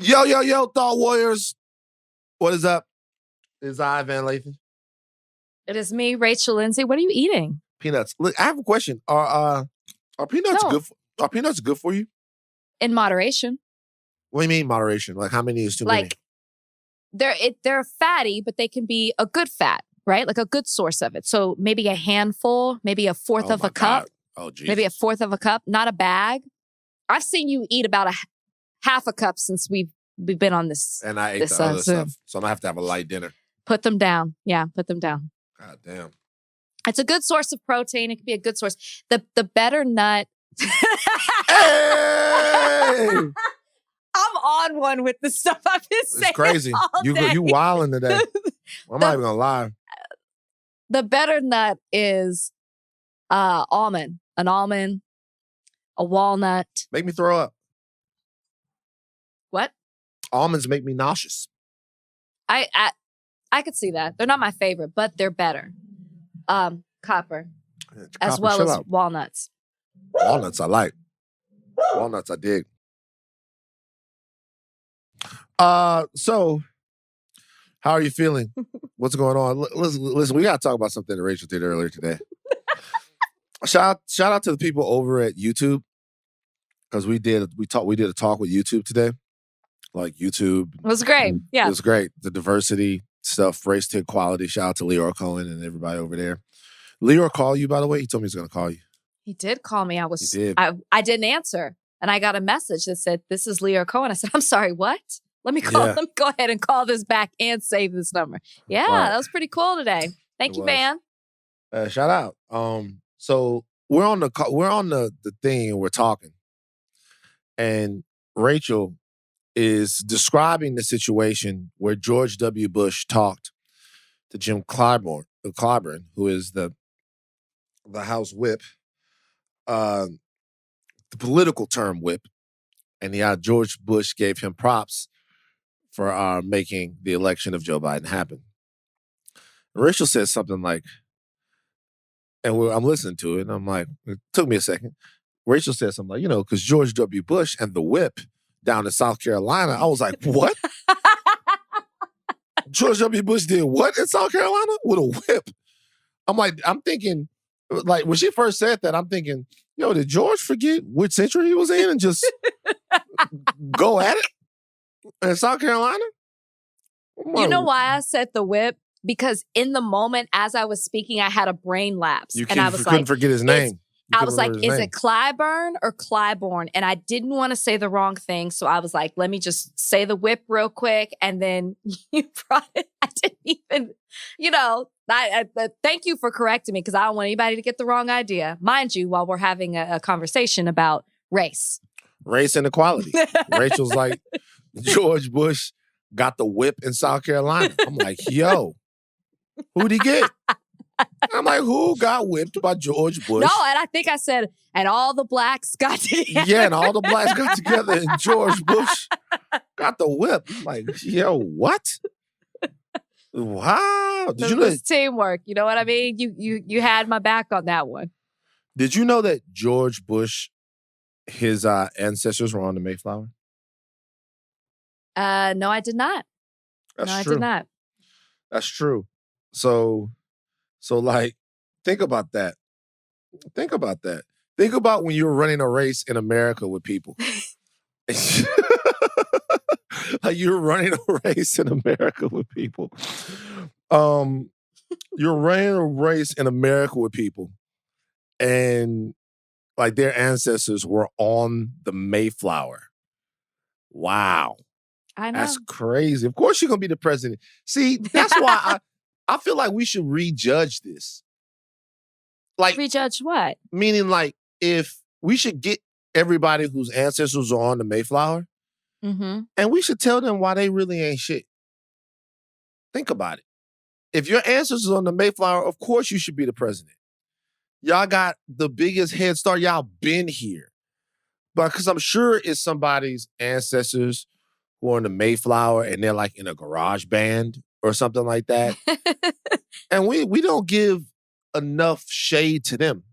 Yo, yo, yo, Thought Warriors. What is up? It's I, Van Lathan. It is me, Rachel Lindsay. What are you eating? Peanuts. Look, I have a question. Are peanuts good? Are peanuts good for you? In moderation. What do you mean moderation? Like how many is too many? They're fatty, but they can be a good fat, right? Like a good source of it. So maybe a handful, maybe a fourth of a cup. Oh, Jesus. Maybe a fourth of a cup, not a bag. I've seen you eat about half a cup since we've been on this. And I ate the other stuff, so I'm gonna have to have a light dinner. Put them down. Yeah, put them down. God damn. It's a good source of protein. It could be a good source. The better nut. Hey! I'm on one with the stuff I've been saying. It's crazy. You wilding today. I'm not even gonna lie. The better nut is almond. An almond, a walnut. Make me throw up. What? Almonds make me nauseous. I could see that. They're not my favorite, but they're better. Copper. As well as walnuts. Walnuts I like. Walnuts I dig. So how are you feeling? What's going on? Listen, we gotta talk about something that Rachel did earlier today. Shout out to the people over at YouTube. Because we did a talk with YouTube today. Like YouTube. It was great. Yeah. It was great. The diversity stuff, race to equality. Shout out to Leor Cohen and everybody over there. Leor called you, by the way? He told me he was going to call you. He did call me. He did. I didn't answer. And I got a message that said, "This is Leor Cohen." I said, "I'm sorry, what? Let me go ahead and call this back and save this number." Yeah, That was pretty cool today. Thank you, Van. Shout out. So we're on the thing and we're talking. And Rachel is describing the situation where George W. Bush talked to Jim Clyburn, who is the House whip, the political term whip, and George Bush gave him props for making the election of Joe Biden happen. And Rachel said something like, and I'm listening to it, and I'm like, it took me a second. Rachel said something like, because George W. Bush and the whip down in South Carolina. I was like, what? George W. Bush did what in South Carolina? With a whip. I'm thinking, like, when she first said that, I'm thinking, did George forget which century he was in and just go at it in South Carolina? You know why I said the whip? Because in the moment, as I was speaking, I had a brain lapse. And I couldn't forget his name. I was like, is it Clyburn or Clyborn? And I didn't want to say the wrong thing. So I was like, let me just say the whip real quick. And then you brought it. I didn't even, thank you for correcting me because I don't want anybody to get the wrong idea. Mind you, while we're having a conversation about race. Race and equality. Rachel's like, George Bush got the whip in South Carolina. I'm like, yo, who'd he get? I'm like, who got whipped by George Bush? No, and I think I said, and all the blacks got together. Yeah, and all the blacks got together, and George Bush got the whip. I'm like, yo, what? Wow. Did you know? It's teamwork. You know what I mean? You had my back on that one. Did you know that George Bush, his ancestors were on the Mayflower? No, I did not. I did not. That's true. So like, think about that. Think about that. Think about when you're running a race in America with people. Like you're running a race in America with people. You're running a race in America with people. And like their ancestors were on the Mayflower. Wow. I know. That's crazy. Of course you're going to be the president. See, that's why I feel like we should rejudge this. Like rejudge what? Meaning like if we should get everybody whose ancestors are on the Mayflower and we should tell them why they really ain't shit. Think about it. If your ancestors are on the Mayflower, of course you should be the president. Y'all got the biggest head start. Y'all been here. But because I'm sure it's somebody's ancestors who are on the Mayflower and they're like in a garage band or something like that. And we don't give enough shade to them.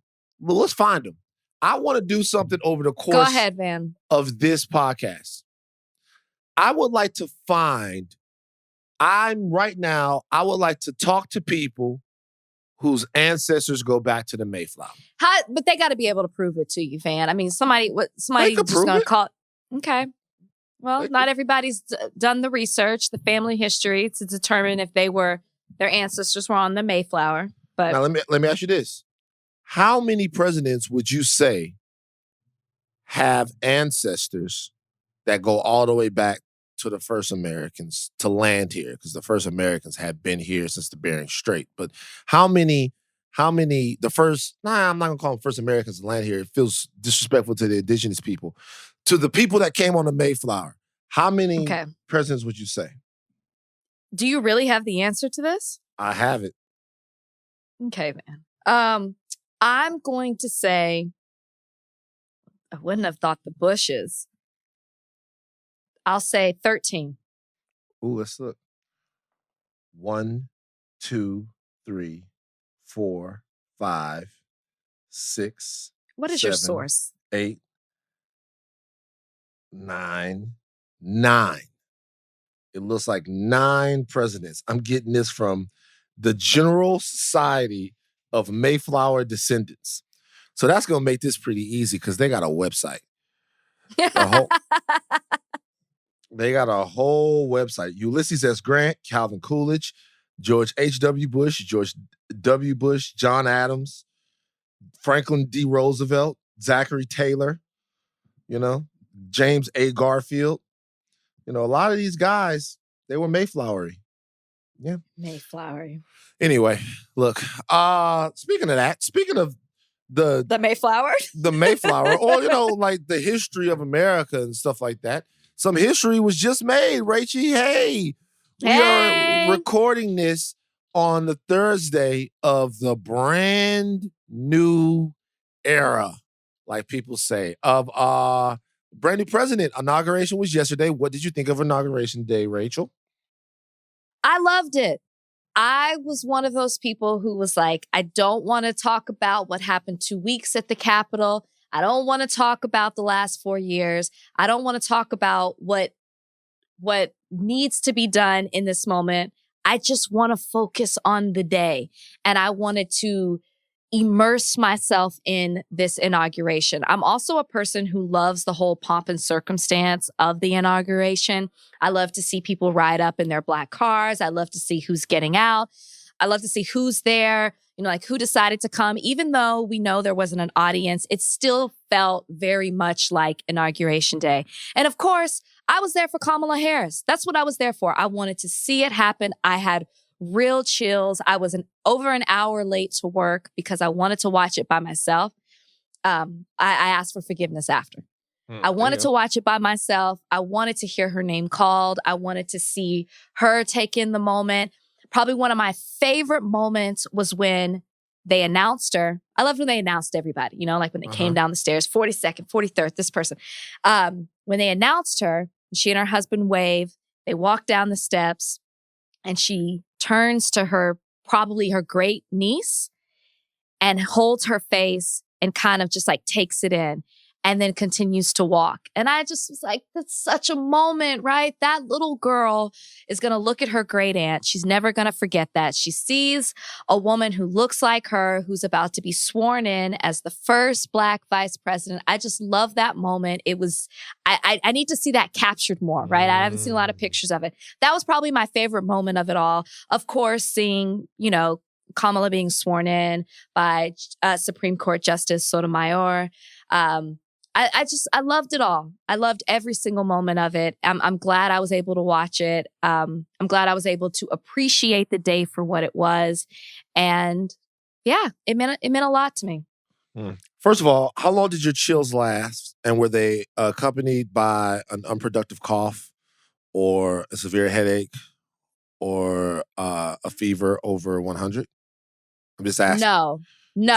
Well, let's find them. I want to do something over the course Go ahead, Van. of this podcast. I would like to I would like to talk to people whose ancestors go back to the Mayflower. But they got to be able to prove it to you, Van. I mean, somebody just going to call. Okay. Well, not everybody's done the research, the family history to determine if their ancestors were on the Mayflower. But now let me ask you this. How many presidents would you say have ancestors that go all the way back to the first Americans to land here? Because the first Americans have been here since the Bering Strait. But I'm not gonna call them first Americans to land here. It feels disrespectful to the indigenous people. To the people that came on the Mayflower, how many presidents would you say? Do you really have the answer to this? I have it. Okay, man. I'm going to say, I wouldn't have thought the Bushes. I'll say 13. Ooh, let's look. 1, 2, 3, 4, 5, 6. What is 7, your source? 8, 9. It looks like 9 presidents. I'm getting this from the General Society of Mayflower Descendants. So that's going to make this pretty easy because they got a website. They got a whole website. Ulysses S. Grant, Calvin Coolidge, George H.W. Bush, George W. Bush, John Adams, Franklin D. Roosevelt, Zachary Taylor, James A. Garfield. A lot of these guys, they were Mayflowery. Yeah. Mayflowery. Anyway, look, speaking of the Mayflower? The Mayflower, or, like the history of America and stuff like that. Some history was just made, Rachie. Hey, we are recording this on the Thursday of the brand new era, like people say, of brand new president. Inauguration was yesterday. What did you think of Inauguration Day, Rachel? I loved it. I was one of those people who was like, I don't want to talk about what happened 2 weeks at the Capitol. I don't want to talk about the last 4 years. I don't want to talk about what needs to be done in this moment. I just want to focus on the day. And I wanted to immerse myself in this inauguration. I'm also a person who loves the whole pomp and circumstance of the inauguration. I love to see people ride up in their black cars. I love to see who's getting out. I love to see who's there, like who decided to come. Even though we know there wasn't an audience, it still felt very much like Inauguration Day. And of course, I was there for Kamala Harris. That's what I was there for. I wanted to see it happen. I had real chills. I was over an hour late to work because I wanted to watch it by myself. I asked for forgiveness after. I wanted to watch it by myself. I wanted to hear her name called. I wanted to see her take in the moment. Probably one of my favorite moments was when they announced her. I loved when they announced everybody, like when they came down the stairs, 42nd, 43rd, this person. When they announced her, she and her husband wave, they walk down the steps, and she turns to probably her great niece, and holds her face and kind of just like takes it in. And then continues to walk. And I just was like, that's such a moment, right? That little girl is going to look at her great aunt. She's never going to forget that. She sees a woman who looks like her, who's about to be sworn in as the first Black vice president. I just love that moment. It was, I need to see that captured more, right? I haven't seen a lot of pictures of it. That was probably my favorite moment of it all. Of course, seeing, Kamala being sworn in by Supreme Court Justice Sotomayor. I loved it all. I loved every single moment of it. I'm glad I was able to watch it. I'm glad I was able to appreciate the day for what it was. And yeah, it meant a lot to me. First of all, how long did your chills last? And were they accompanied by an unproductive cough or a severe headache or a fever over 100? I'm just asking. No.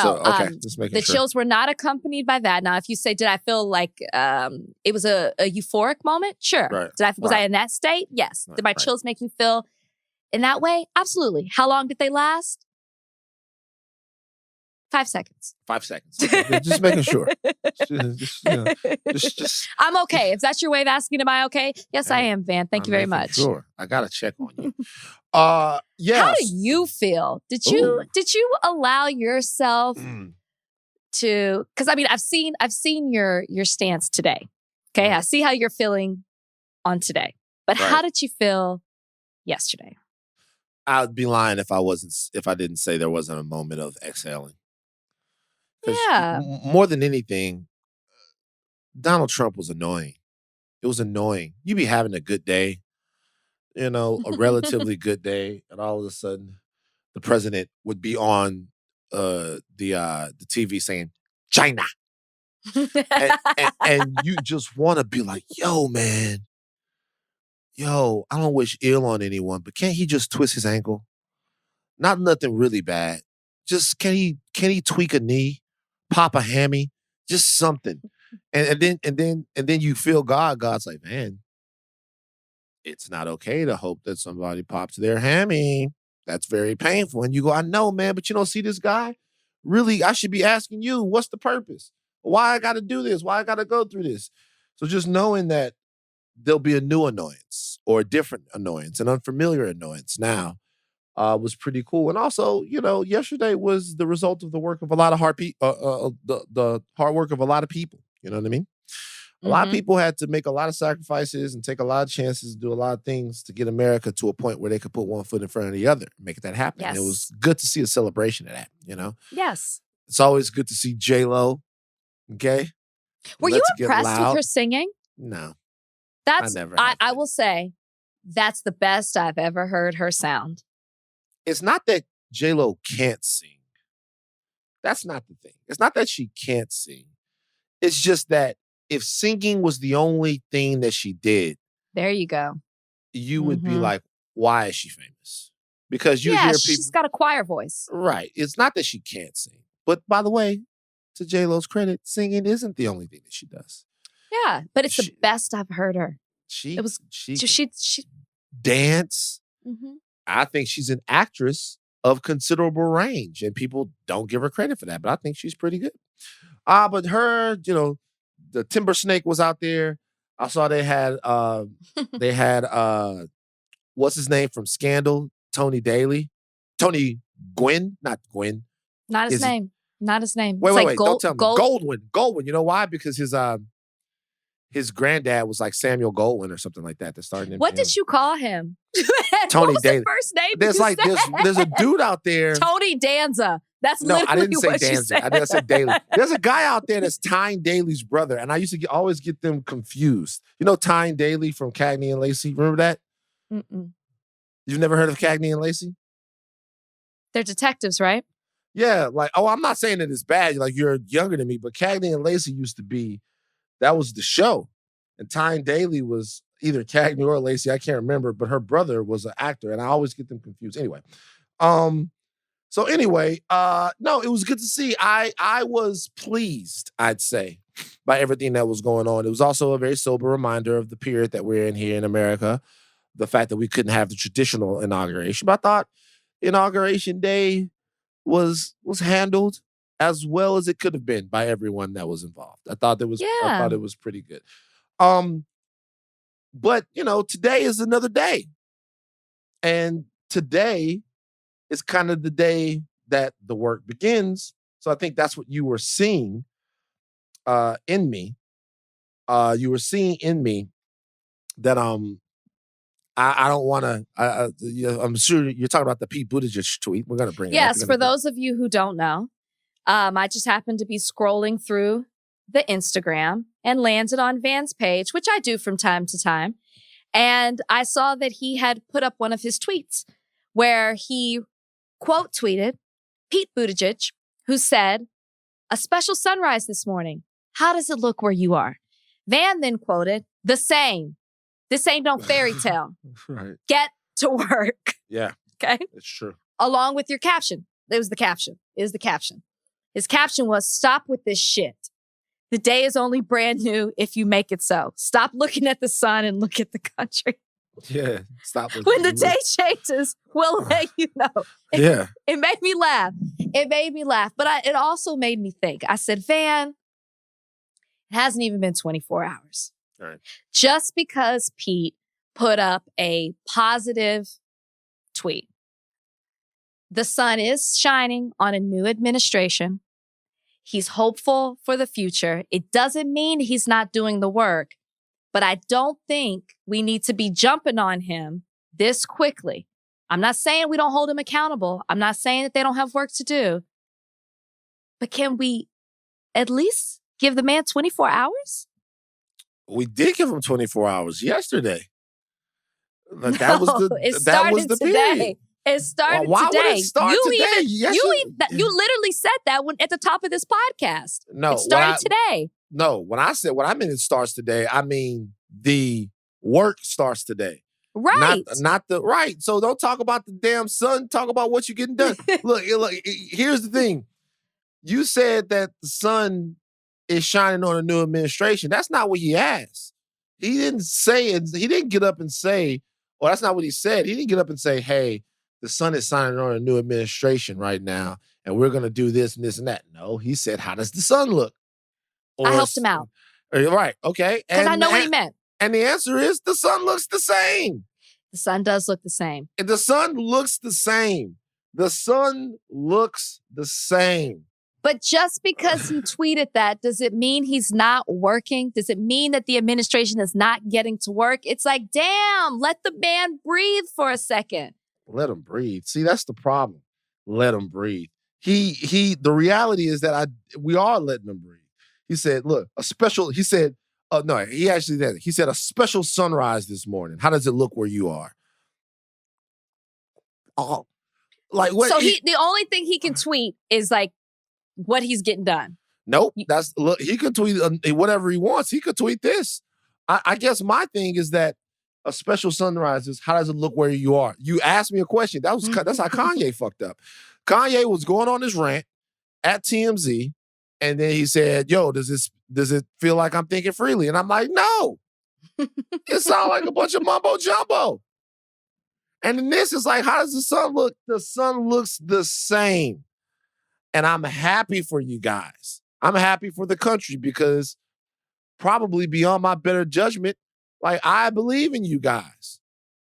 So, okay, just making the sure. chills were not accompanied by that. Now, if you say, did I feel like it was a euphoric moment? Sure. Right. Was I in that state? Yes. Right, Did my chills make me feel in that way? Absolutely. How long did they last? 5 seconds. 5 seconds. Just making sure. Just, I'm okay. If that's your way of asking, am I okay? Yes, I am, Van. Thank you very much. Sure. I got to check on you. Yes. How do you feel? Did you allow yourself to, because I mean, I've seen your stance today. Okay. I see how you're feeling on today. But how did you feel yesterday? I'd be lying if I didn't say there wasn't a moment of exhaling. Yeah. More than anything, Donald Trump was annoying. It was annoying. You be having a good day, a relatively good day, and all of a sudden, the president would be on the TV saying China, and you just want to be like, yo, man, I don't wish ill on anyone, but can't he just twist his ankle? Not nothing really bad. Just can he tweak a knee, pop a hammy, just something, and then you feel God's like, man, it's not okay to hope that somebody pops their hammy. That's very painful. And you go, I know, man, but you don't see this guy? Really, I should be asking you, what's the purpose? Why I got to do this? Why I got to go through this? So just knowing that there'll be a new annoyance or a different annoyance, an unfamiliar annoyance now was pretty cool. And also, yesterday was the result of the work of a lot of the hard work of a lot of people. You know what I mean? A lot of people had to make a lot of sacrifices and take a lot of chances to do a lot of things to get America to a point where they could put one foot in front of the other, make that happen. Yes. And it was good to see a celebration of that, Yes. It's always good to see J-Lo, okay? Were you impressed with her singing? No. I will say, that's the best I've ever heard her sound. It's not that J-Lo can't sing. That's not the thing. It's not that she can't sing. It's just that if singing was the only thing that she did, there you go. You would be like, why is she famous? Because you hear people. She's got a choir voice. Right. It's not that she can't sing. But by the way, to J-Lo's credit, singing isn't the only thing that she does. Yeah, but it's the best I've heard her. She dance. Mm-hmm. I think she's an actress of considerable range, and people don't give her credit for that. But I think she's pretty good. But her, the Timber Snake was out there. I saw they had what's his name from Scandal? Tony Gwynn, not Gwen. Not his name. Not his name. Wait. Don't tell me. Goldwyn. You know why? Because his granddad was like Samuel Goldwyn or something like that. That started him. What did you call him? Tony what was Daly. The first name? There's a dude out there. Tony Danza. That's no, literally I didn't say what Danza. I said Daly. There's a guy out there that's Tyne Daly's brother, and I used to always get them confused. You know Tyne Daly from Cagney and Lacey? Remember that? Mm-mm. You've never heard of Cagney and Lacey? They're detectives, right? Yeah, I'm not saying that it's bad. Like, you're younger than me, but Cagney and Lacey used to be, that was the show. And Tyne Daly was either Cagney or Lacey, I can't remember, but her brother was an actor, and I always get them confused. Anyway, no, it was good to see. I was pleased, I'd say, by everything that was going on. It was also a very sober reminder of the period that we're in here in America, the fact that we couldn't have the traditional inauguration. But I thought Inauguration Day was handled as well as it could have been by everyone that was involved. I thought it was pretty good. But today is another day. And today is kind of the day that the work begins. So I think that's what you were seeing in me. You were seeing in me that I don't want to. I'm sure you're talking about the Pete Buttigieg tweet. We're going to bring it up. Yes, for those of you who don't know, I just happened to be scrolling through the Instagram and landed on Van's page, which I do from time to time. And I saw that he had put up one of his tweets where he quote tweeted Pete Buttigieg, who said, "A special sunrise this morning. How does it look where you are?" Van then quoted, "The same. This ain't no fairy tale. Right. Get to work." Yeah. Okay. It's true. Along with your caption. It was the caption. His caption was, "Stop with this shit. The day is only brand new if you make it so. Stop looking at the sun and look at the country." Yeah. Stop listening. When the day changes, we'll let you know. Yeah. It made me laugh. It made me laugh. But it also made me think. I said, Van, it hasn't even been 24 hours. Right. Just because Pete put up a positive tweet. The sun is shining on a new administration. He's hopeful for the future. It doesn't mean he's not doing the work, but I don't think we need to be jumping on him this quickly. I'm not saying we don't hold him accountable. I'm not saying that they don't have work to do. But can we at least give the man 24 hours? We did give him 24 hours yesterday. That was the today. period. It started Why today. Would it start today? You literally said that at the top of this podcast. No, it started today. No, when I mean it starts today, I mean the work starts today. Right. Not the right. So don't talk about the damn sun. Talk about what you're getting done. Look, here's the thing. You said that the sun is shining on a new administration. That's not what he asked. He didn't say it. He didn't get up and say, well, that's not what he said. He didn't get up and say, hey, the sun is shining on a new administration right now, and we're going to do this and this and that. No, he said, how does the sun look? I helped him out. Right, okay. Because I know what he meant. And the answer is the sun looks the same. The sun does look the same. And the sun looks the same. The sun looks the same. But just because he tweeted that, does it mean he's not working? Does it mean that the administration is not getting to work? It's like, damn, let the man breathe for a second. Let him breathe. See, that's the problem. Let him breathe. The reality is that we are letting him breathe. He said, look, he said, he said a special sunrise this morning. How does it look where you are? Oh, like what? So the only thing he can tweet is like what he's getting done. Nope. He could tweet whatever he wants. He could tweet this. I guess my thing is that a special sunrise is how does it look where you are? You asked me a question. That's how Kanye fucked up. Kanye was going on his rant at TMZ, and then he said, yo, does it feel like I'm thinking freely? And I'm like, no. It sounds like a bunch of mumbo jumbo. And then this is like, how does the sun look? The sun looks the same. And I'm happy for you guys. I'm happy for the country because probably beyond my better judgment, like I believe in you guys.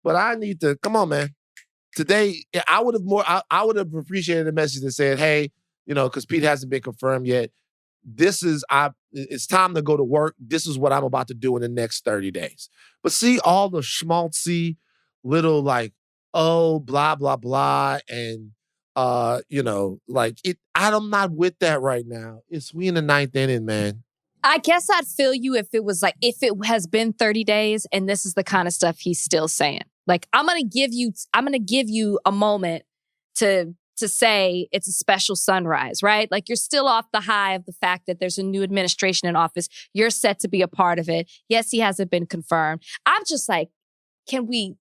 But I need to, come on, man. Today, I would have appreciated a message that said, hey, because Pete hasn't been confirmed yet. It's time to go to work. This is what I'm about to do in the next 30 days. But see all the schmaltzy little like, oh, blah, blah, blah. And, I'm not with that right now. We in the ninth inning, man. I guess I'd feel you if it was like, if it has been 30 days and this is the kind of stuff he's still saying. Like, I'm going to give you a moment to say it's a special sunrise, right? Like you're still off the high of the fact that there's a new administration in office. You're set to be a part of it. Yes, he hasn't been confirmed. I'm just like, can we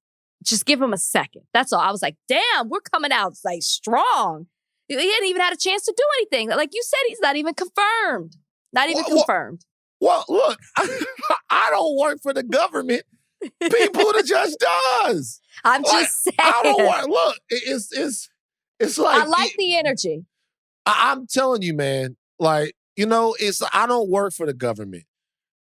just give him a second? That's all. I was like, damn, we're coming out like strong. He hadn't even had a chance to do anything. Like you said, he's not even confirmed. Not even confirmed. Well, look, I don't work for the government. Pete Buttigieg does. I'm just saying. I don't work. Look, it's like I like the energy. I'm telling you, man. Like I don't work for the government.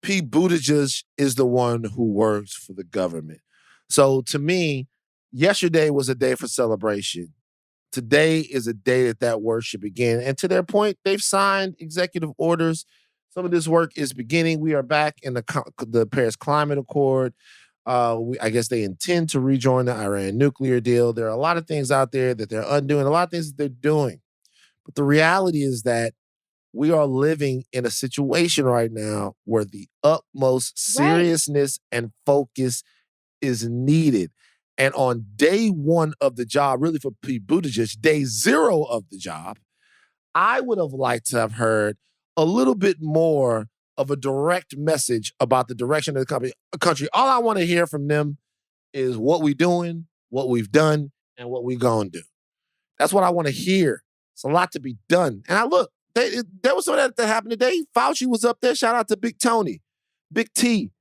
Pete Buttigieg is the one who works for the government. So to me, yesterday was a day for celebration. Today is a day that work should begin. And to their point, they've signed executive orders. Some of this work is beginning. We are back in the Paris Climate Accord. I guess they intend to rejoin the Iran nuclear deal. There are a lot of things out there that they're undoing, a lot of things that they're doing. But the reality is that we are living in a situation right now where the utmost seriousness and focus is needed. And on day one of the job, really for Pete Buttigieg, day zero of the job, I would have liked to have heard a little bit more of a direct message about the direction of the country. All I want to hear from them is what we doing, what we've done, and what we gonna do. That's what I want to hear. It's a lot to be done. And there was some of that happened today. Fauci was up there. Shout out to Big Tony, Big T.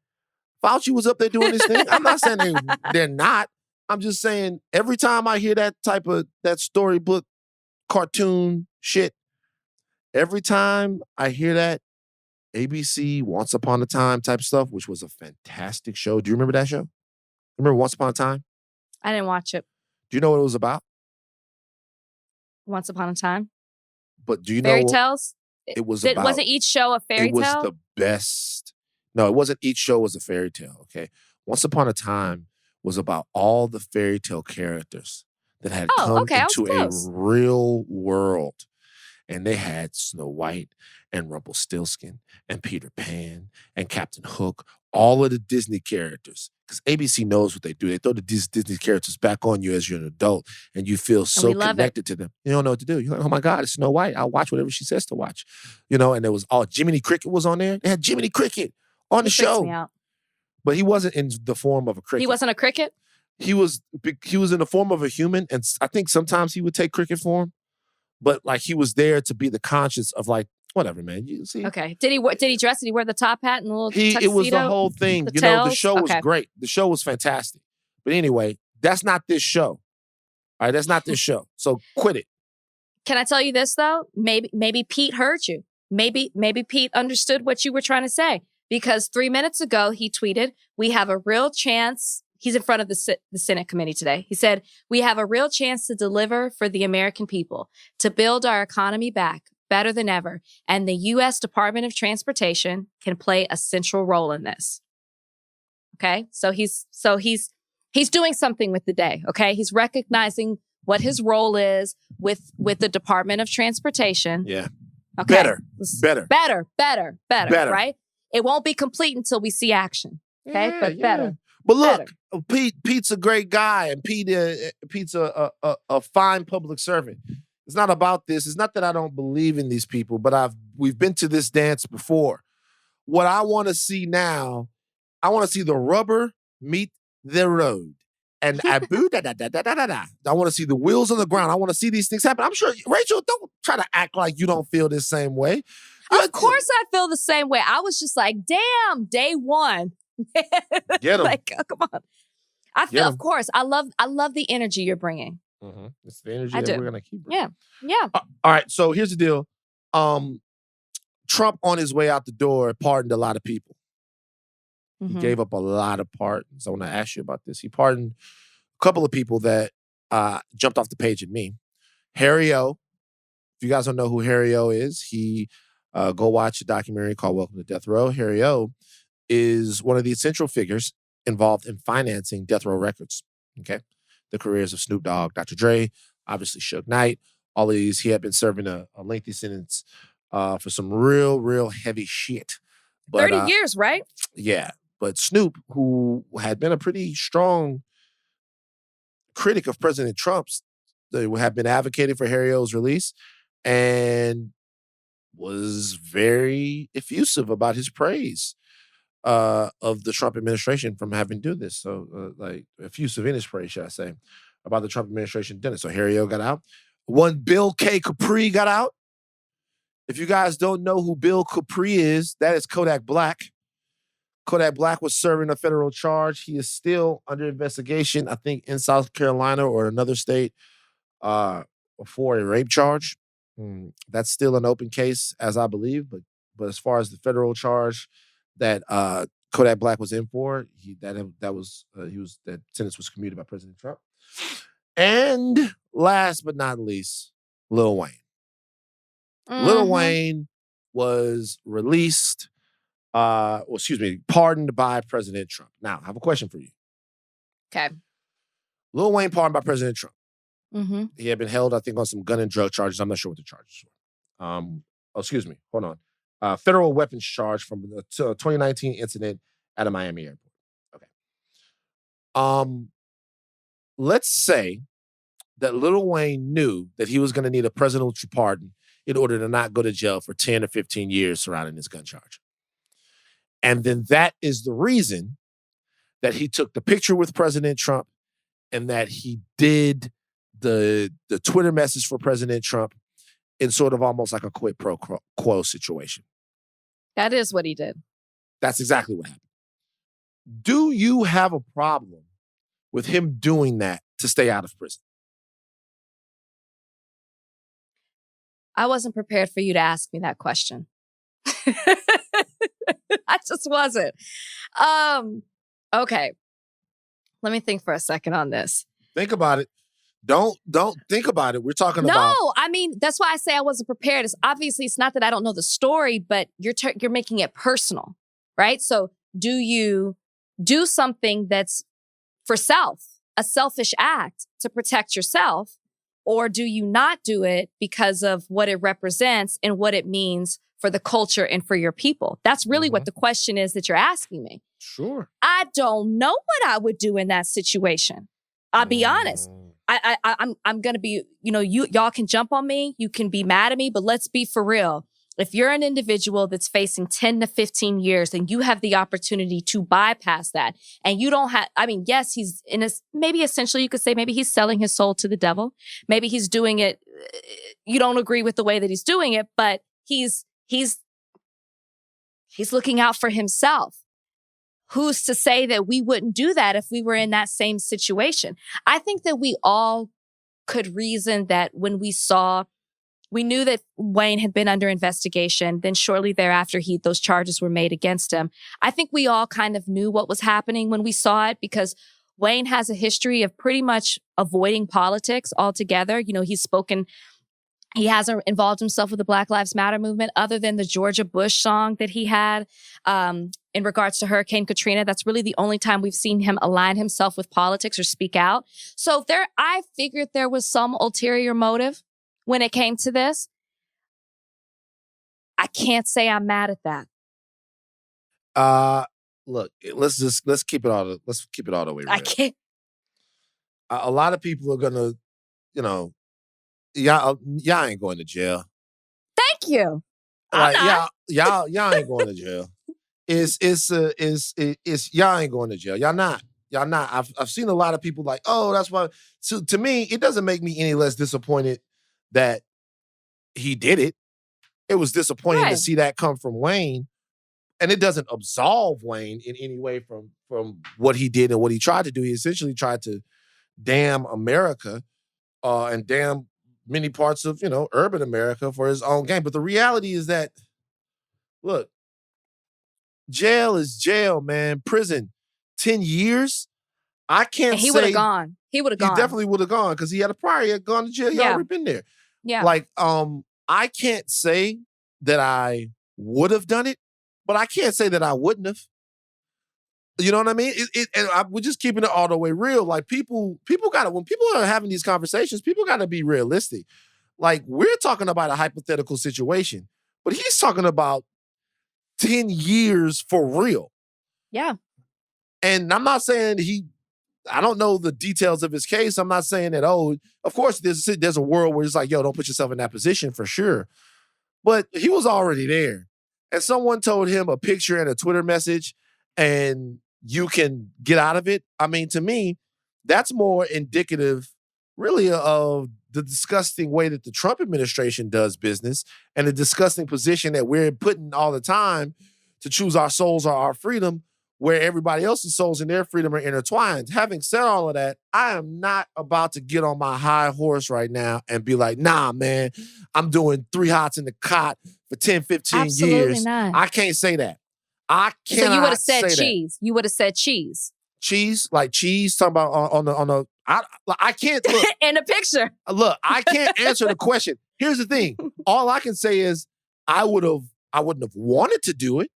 Fauci was up there doing his thing. I'm not saying they're not. I'm just saying every time I hear that type of, that storybook, cartoon shit, every time I hear that, ABC Once Upon a Time type stuff, which was a fantastic show. Do you remember that show? Remember Once Upon a Time? I didn't watch it. Do you know what it was about? Once Upon a Time? But do you Fairy know tales? it was about? Wasn't each show a fairy tale? It was the best. No, it wasn't each show was a fairy tale, okay? Once Upon a Time was about all the fairy tale characters that had come into a real world. And they had Snow White and Rumpelstiltskin and Peter Pan and Captain Hook, all of the Disney characters. Because ABC knows what they do. They throw the Disney characters back on you as you're an adult and you feel so connected to them. You don't know what to do. You're like, oh my God, it's Snow White. I'll watch whatever she says to watch. And there was Jiminy Cricket was on there. They had Jiminy Cricket on the show. Me out. But he wasn't in the form of a cricket. He wasn't a cricket? He was in the form of a human, and I think sometimes he would take cricket form. But like he was there to be the conscience of like, whatever, man. You see? Okay. Did he dress? Did he wear the top hat and the little tuxedo? It was the whole thing. The show was great. The show was fantastic. But anyway, that's not this show. All right, that's not this show. So quit it. Can I tell you this though? Maybe Pete heard you. Maybe Pete understood what you were trying to say. Because 3 minutes ago he tweeted, "We have a real chance." He's in front of the Senate committee today. He said, "We have a real chance to deliver for the American people, to build our economy back better than ever. And the U.S. Department of Transportation can play a central role in this." Okay. So he's doing something with the day. Okay. He's recognizing what his role is with the Department of Transportation. Yeah. Okay. Better. Right. It won't be complete until we see action. Okay. Yeah, but better. Yeah. But look, Pete's a great guy, and Pete's a fine public servant. It's not about this. It's not that I don't believe in these people, but we've been to this dance before. What I want to see now, I want to see the rubber meet the road. And I want to see the wheels on the ground. I want to see these things happen. I'm sure, Rachel, don't try to act like you don't feel this same way. Of course I feel the same way. I was just like, damn, day one. Get him. Like, oh, come on. I feel, of course, I love the energy you're bringing. Mm-hmm. It's the energy that we're gonna keep bringing. Yeah. All right. So here's the deal. Trump on his way out the door pardoned a lot of people. Mm-hmm. He gave up a lot of pardons. I want to ask you about this. He pardoned a couple of people that jumped off the page at me. Harry O. If you guys don't know who Harry O is, go watch a documentary called Welcome to Death Row. Harry O is one of the essential figures involved in financing Death Row Records. Okay, the careers of Snoop Dogg, Dr. Dre, obviously Suge Knight, all of these. He had been serving a lengthy sentence for some real heavy shit. But, 30 years, right? Yeah, but Snoop, who had been a pretty strong critic of President Trump's, they have been advocating for Harry O's release and was very effusive about his praise of the Trump administration from having done this. So, like, effusive in his praise, should I say, about the Trump administration doing it. So, Harry O got out. One Bill K. Capri got out. If you guys don't know who Bill Capri is, that is Kodak Black. Kodak Black was serving a federal charge. He is still under investigation, I think, in South Carolina or another state for a rape charge. That's still an open case, as I believe. But as far as the federal charge that Kodak Black was in for, that sentence was commuted by President Trump. And last but not least, Lil Wayne. Mm-hmm. Lil Wayne was released, pardoned by President Trump. Now, I have a question for you. Okay. Lil Wayne pardoned by President Trump. Mm-hmm. He had been held, I think, on some gun and drug charges. I'm not sure what the charges were. Hold on. Federal weapons charge from the 2019 incident at a Miami airport. Okay. Let's say that Lil Wayne knew that he was going to need a presidential pardon in order to not go to jail for 10 or 15 years surrounding his gun charge. And then that is the reason that he took the picture with President Trump and that he did the Twitter message for President Trump in sort of almost like a quid pro quo situation. That is what he did. That's exactly what happened. Do you have a problem with him doing that to stay out of prison? I wasn't prepared for you to ask me that question. I just wasn't. Okay. Let me think for a second on this. Think about it. Don't think about it. We're talking about. No, I mean, that's why I say I wasn't prepared. Obviously, it's not that I don't know the story, but you're making it personal, right? So do you do something that's for self, a selfish act to protect yourself, or do you not do it because of what it represents and what it means for the culture and for your people? That's really what the question is that you're asking me. Sure. I don't know what I would do in that situation. I'll be honest. I'm gonna be, y'all can jump on me, you can be mad at me, but let's be for real. If you're an individual that's facing 10 to 15 years and you have the opportunity to bypass that, and you don't have, yes, he's maybe essentially you could say maybe he's selling his soul to the devil. Maybe he's doing it. You don't agree with the way that he's doing it, but he's looking out for himself. Who's to say that we wouldn't do that if we were in that same situation? I think that we all could reason that when we knew that Wayne had been under investigation, then shortly thereafter, those charges were made against him. I think we all kind of knew what was happening when we saw it because Wayne has a history of pretty much avoiding politics altogether. He hasn't involved himself with the Black Lives Matter movement other than the Georgia Bush song that he had in regards to Hurricane Katrina. That's really the only time we've seen him align himself with politics or speak out. So I figured there was some ulterior motive when it came to this. I can't say I'm mad at that. Look, let's keep it all the way real. I can't. A lot of people are gonna, y'all ain't going to jail. Thank you. Like y'all ain't going to jail. It's y'all ain't going to jail. Y'all not. I've seen a lot of people like, oh, that's why. So to me, it doesn't make me any less disappointed that he did it. It was disappointing to see that come from Wayne, and it doesn't absolve Wayne in any way from what he did and what he tried to do. He essentially tried to damn America and damn many parts of, urban America for his own gain. But the reality is that, look, jail is jail, man. Prison, 10 years. I can't say. He would have gone. He would have gone. He definitely would have gone because he had a prior. He had gone to jail. He already been there. Yeah. Like, I can't say that I would have done it, but I can't say that I wouldn't have. You know what I mean? We're just keeping it all the way real. Like people gotta, when people are having these conversations, people gotta be realistic. Like we're talking about a hypothetical situation, but he's talking about 10 years for real. Yeah. And I'm not saying I don't know the details of his case. I'm not saying that, of course there's a world where it's like, yo, don't put yourself in that position for sure. But he was already there. And someone told him a picture and a Twitter message and you can get out of it. I mean, to me, that's more indicative really of the disgusting way that the Trump administration does business and the disgusting position that we're putting all the time to choose our souls or our freedom, where everybody else's souls and their freedom are intertwined. Having said all of that, I am not about to get on my high horse right now and be like, nah, man, I'm doing 3 hots in the cot for 10, 15 Absolutely years. Not. I can't say that. I cannot. So you would have said cheese. You would have said cheese. Cheese, like cheese, talking about on the I can't look. In a picture. Look, I can't answer the question. Here's the thing. All I can say is I wouldn't have wanted to do it.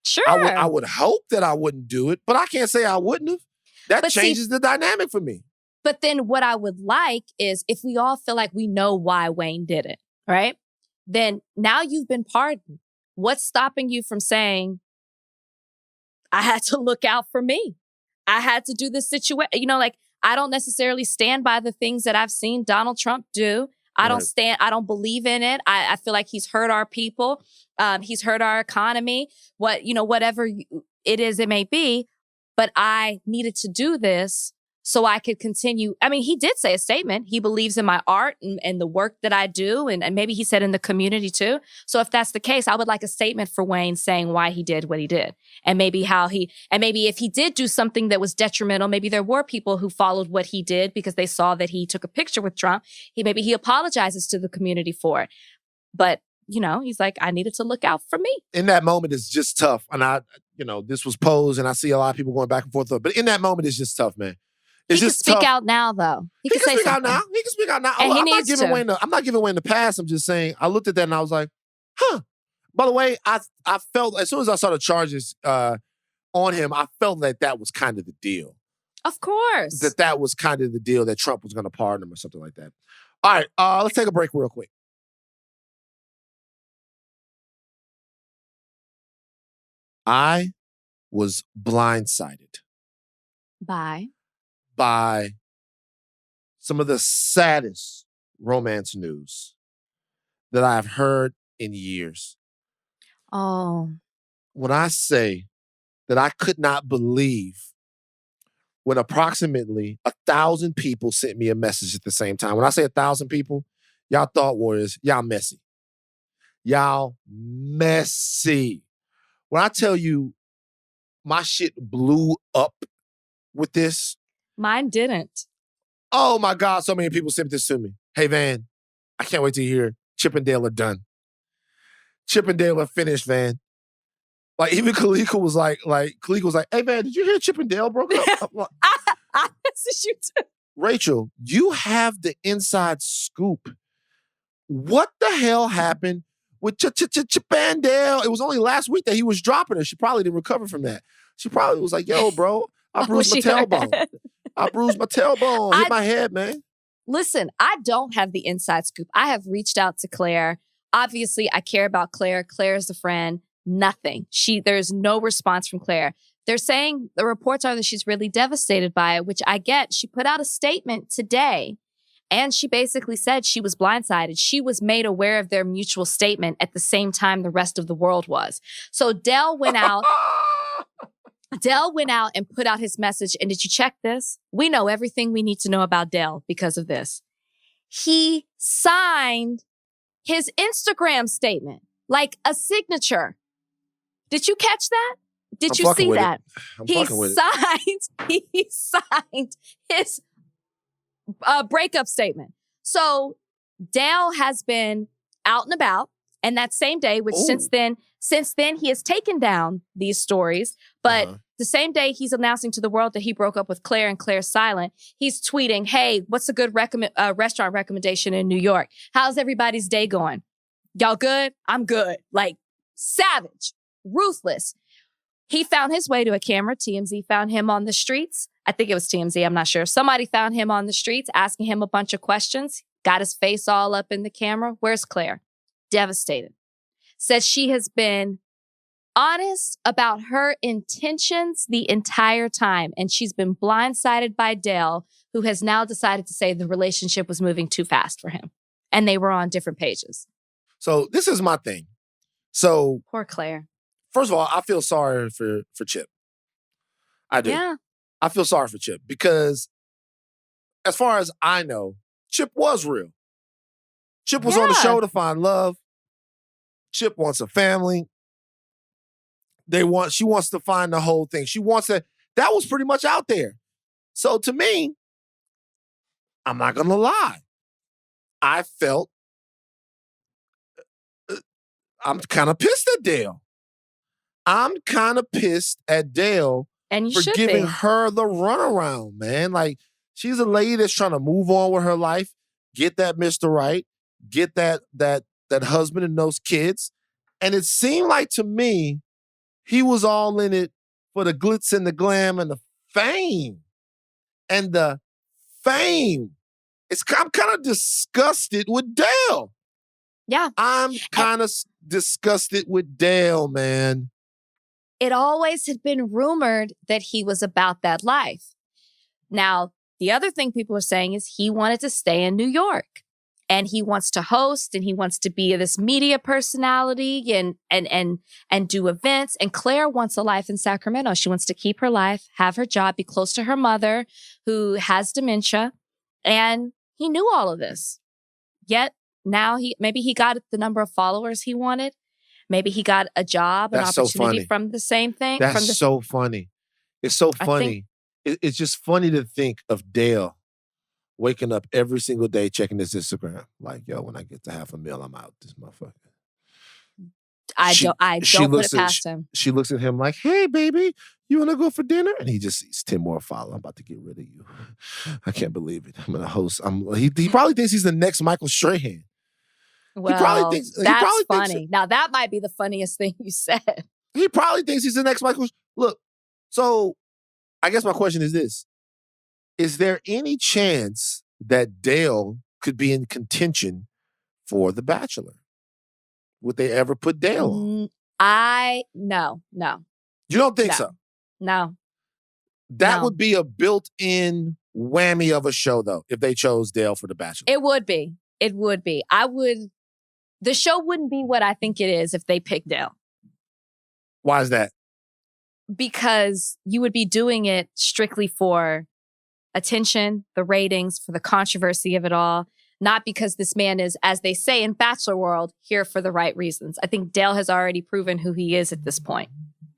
Sure. I would hope that I wouldn't do it, but I can't say I wouldn't have. That changes the dynamic for me. But then what I would like is if we all feel like we know why Wayne did it, right? Then now you've been pardoned. What's stopping you from saying, I had to look out for me. I had to do this situation. I don't necessarily stand by the things that I've seen Donald Trump do. I don't believe in it. I feel like he's hurt our people. He's hurt our economy, whatever it is, it may be. But I needed to do this so I could continue. I mean, he did say a statement. He believes in my art and the work that I do. And maybe he said in the community too. So if that's the case, I would like a statement for Wayne saying why he did what he did. And maybe maybe if he did do something that was detrimental, maybe there were people who followed what he did because they saw that he took a picture with Trump. Maybe he apologizes to the community for it. But, he's like, I needed to look out for me. In that moment, it's just tough. And this was posed and I see a lot of people going back and forth. But in that moment, it's just tough, man. It's he just can speak tough. out now, though. He can speak say out now. He can speak out now. And I'm not giving Wayne the pass. I'm just saying, I looked at that and I was like, huh. By the way, I felt, as soon as I saw the charges on him, I felt that was kind of the deal. Of course. That was kind of the deal, that Trump was going to pardon him or something like that. All right, let's take a break real quick. I was blindsided by some of the saddest romance news that I have heard in years. Oh. When I say that I could not believe when approximately 1,000 people sent me a message at the same time. When I say 1,000 people, y'all thought warriors, y'all messy. Y'all messy. When I tell you my shit blew up with this. Mine didn't. Oh my God, so many people sent this to me. Hey, Van, I can't wait to hear Chip and Dale are done. Chip and Dale are finished, Van. Like, even Kalika was like, hey, Van, did you hear Chip and Dale broke up? Like, I messaged you too. Rachel, you have the inside scoop. What the hell happened with Chip and Dale? It was only last week that he was dropping her. She probably didn't recover from that. She probably was like, yo, bro, I bruised my tailbone. I bruised my tailbone. Hit my head, man. Listen, I don't have the inside scoop. I have reached out to Clare. Obviously, I care about Clare. Claire's a friend. Nothing. There's no response from Clare. They're saying, the reports are that she's really devastated by it, which I get. She put out a statement today, and she basically said she was blindsided. She was made aware of their mutual statement at the same time the rest of the world was. So Dell went out. Dell went out and put out his message. And did you check this? We know everything we need to know about Dell because of this. He signed his Instagram statement like a signature. Did you catch that? Did you see that? He signed his breakup statement. So Dale has been out and about, and that same day, which since then he has taken down these stories, but the same day he's announcing to the world that he broke up with Clare and Claire's silent, he's tweeting, hey, what's a good restaurant recommendation in New York? How's everybody's day going? Y'all good? I'm good. Like, savage, ruthless. He found his way to a camera. TMZ found him on the streets. I think it was TMZ. I'm not sure. Somebody found him on the streets asking him a bunch of questions. Got his face all up in the camera. Where's Clare? Devastated. Says she has been honest about her intentions the entire time. And she's been blindsided by Dale, who has now decided to say the relationship was moving too fast for him. And they were on different pages. So this is my thing. So poor Clare. First of all, I feel sorry for Chip. I do. Yeah. I feel sorry for Chip because as far as I know, Chip was real. Chip was on the show to find love. Chip wants a family. She wants to find the whole thing. She wants that was pretty much out there. So to me, I'm not going to lie. I felt I'm kind of pissed at Dale. I'm kind of pissed at Dale for giving her the runaround, man. Like, she's a lady that's trying to move on with her life, get that Mr. Right, get that husband and those kids. And it seemed like to me, he was all in it for the glitz and the glam and the fame. And the fame. I'm kind of disgusted with Dale. Yeah. I'm kind of disgusted with Dale, man. It always had been rumored that he was about that life. Now, the other thing people are saying is he wanted to stay in New York. and he wants to host and he wants to be this media personality and do events. And Clare wants a life in Sacramento. She wants to keep her life, have her job, be close to her mother who has dementia. And he knew all of this. Yet now maybe he got the number of followers he wanted. Maybe he got a job, an opportunity from the same thing. That's so funny. It's so funny. It's just funny to think of Dale waking up every single day checking his Instagram. Like, yo, when I get to $500,000, I'm out this motherfucker. I don't put it past him. She looks at him like, hey, baby, you want to go for dinner? And he just sees 10 more followers. I'm about to get rid of you. I can't believe it. I'm going to host. He probably thinks he's the next Michael Strahan. Well, that's funny. Now, that might be the funniest thing you said. He probably thinks he's the next Michael. Look, so I guess my question is this. Is there any chance that Dale could be in contention for The Bachelor? Would they ever put Dale on? No. You don't think so? No. That would be a built-in whammy of a show, though, if they chose Dale for The Bachelor. It would be. The show wouldn't be what I think it is if they picked Dale. Why is that? Because you would be doing it strictly for attention, the ratings, for the controversy of it all, not because this man is, as they say in Bachelor world, here for the right reasons. I think Dale has already proven who he is at this point.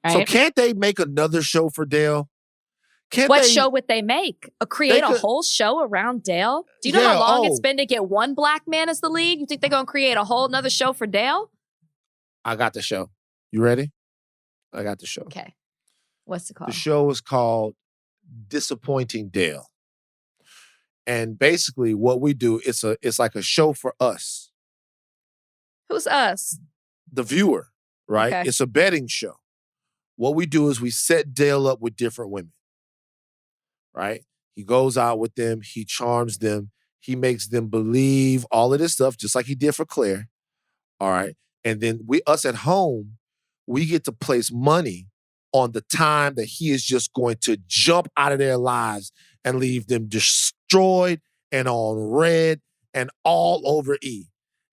Right? So can't they make another show for Dale? What show would they make? Create a whole show around Dale? Do you know how long it's been to get one black man as the lead? You think they're going to create a whole nother show for Dale? I got the show. You ready? I got the show. Okay. What's it called? The show is called Disappointing Dale. And basically what we do, it's like a show for us. Who's us? The viewer, right? Okay. It's a betting show. What we do is we set Dale up with different women, right? He goes out with them. He charms them. He makes them believe all of this stuff, just like he did for Clare, all right? And then us at home, we get to place money on the time that he is just going to jump out of their lives and leave them destroyed and on red and all over E.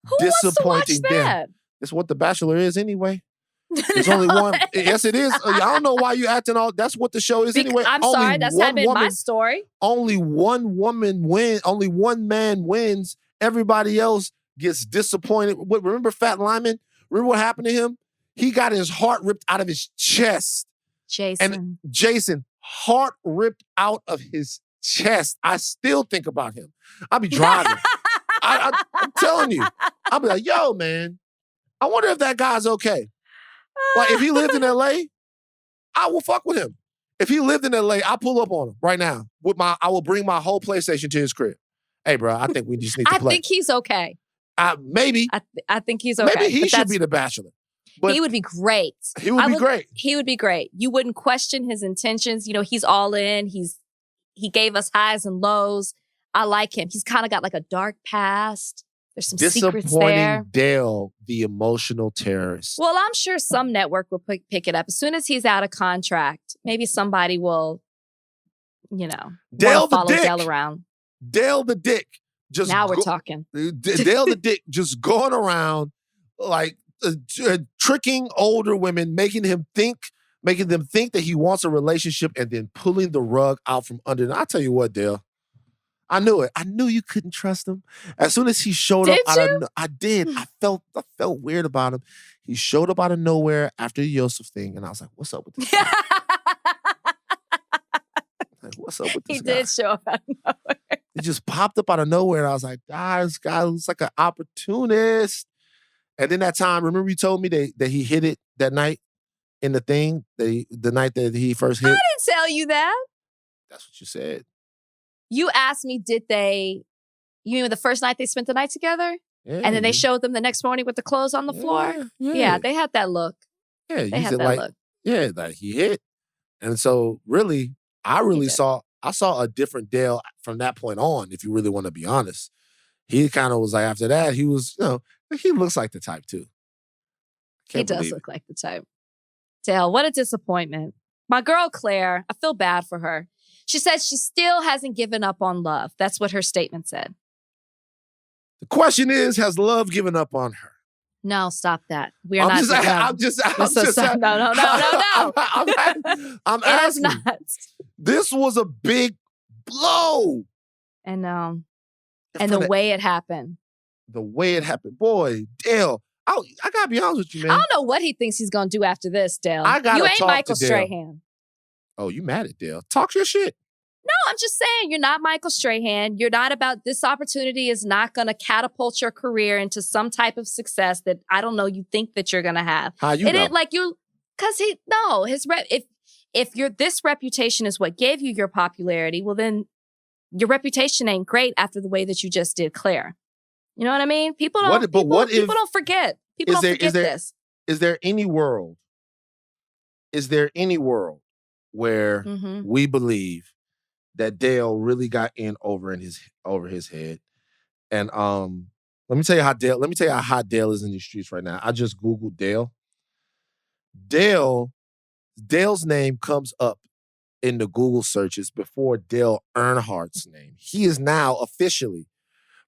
Who disappointing wants to watch that? It's what The Bachelor is anyway. There's only one. Yes, it is. I don't know why you acting all. That's what the show is anyway. I'm sorry. That's not been my story. Only one woman wins. Only one man wins. Everybody else gets disappointed. Remember Fat Lyman? Remember what happened to him? He got his heart ripped out of his chest. Jason, heart ripped out of his chest. I still think about him. I'll be driving. I'm telling you. I'll be like, yo, man, I wonder if that guy's okay. Like, if he lived in L.A., I will fuck with him. If he lived in L.A., I'll pull up on him right now. I will bring my whole PlayStation to his crib. Hey, bro, I think we just need to play. I think he's okay. Maybe. I think he's okay. Maybe he should be the Bachelor. But he would be great. He would be great. He would be great. You wouldn't question his intentions. You know, he's all in. He gave us highs and lows. I like him. He's kind of got like a dark past. There's some secrets there. Disappointing Dale, the emotional terrorist. Well, I'm sure some network will pick it up. As soon as he's out of contract, maybe somebody will, follow Dale around. Dale the Dick. Now we're talking. Dale the Dick just going around like tricking older women, making them think that he wants a relationship and then pulling the rug out from under them. I'll tell you what, Dale. I knew it. I knew you couldn't trust him. As soon as he showed up, I did. I felt weird about him. He showed up out of nowhere after the Yosef thing, and I was like, "What's up with this guy?" What's up with this guy? He did show up out of nowhere. He just popped up out of nowhere, and I was like, this guy looks like an opportunist. And then that time, remember you told me that he hit it that night in the thing, the night that he first hit? I didn't tell you that. That's what you said. You asked me, you mean the first night they spent the night together? Yeah. And then they showed them the next morning with the clothes on the floor? Yeah, they had that look. Yeah, they had that look. Yeah, like he hit. And so really, I saw a different Dale from that point on, if you really want to be honest. He kind of was like, after that, he was, he looks like the type too. He does look like the type. Dale, what a disappointment. My girl Clare, I feel bad for her. She said she still hasn't given up on love. That's what her statement said. The question is, has love given up on her? No, stop that. We are I'm not. just, I'm just, no. I'm It is asking. not. This was a big blow. And the way it happened. The way it happened. Boy, Dale, I gotta be honest with you, man. I don't know what he thinks he's gonna do after this, Dale. You ain't Michael Strahan. Oh, you mad at Dale? Talk your shit. No, I'm just saying you're not Michael Strahan. You're not about this opportunity is not going to catapult your career into some type of success that I don't know you think that you're going to have. How you know? It like you cuz if this reputation is what gave you your popularity, well then your reputation ain't great after the way that you just did Clare. You know what I mean? People don't forget. People don't forget this. Is there any world where we believe that Dale really got in over his head? And let me tell you how hot Dale is in these streets right now. I just Googled Dale. Dale's name comes up in the Google searches before Dale Earnhardt's name. He is now officially,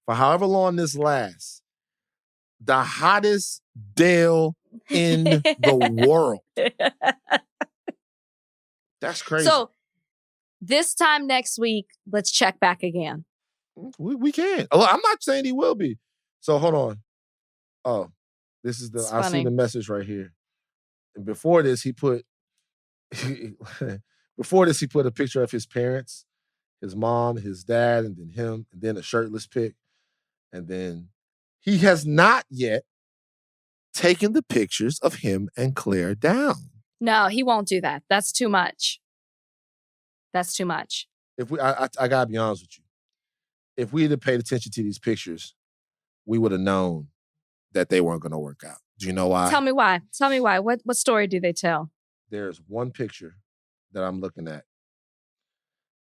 for however long this lasts, the hottest Dale in the world. That's crazy. So this time next week, let's check back again. We can. Oh, I'm not saying he will be. So hold on. Oh, this is I see the message right here. And before this, he put a picture of his parents, his mom, his dad, and then him, and then a shirtless pic. And then he has not yet taken the pictures of him and Clare down. No, he won't do that. That's too much. That's too much. I gotta be honest with you. If we had paid attention to these pictures, we would have known that they weren't going to work out. Do you know why? Tell me why. What story do they tell? There's one picture that I'm looking at,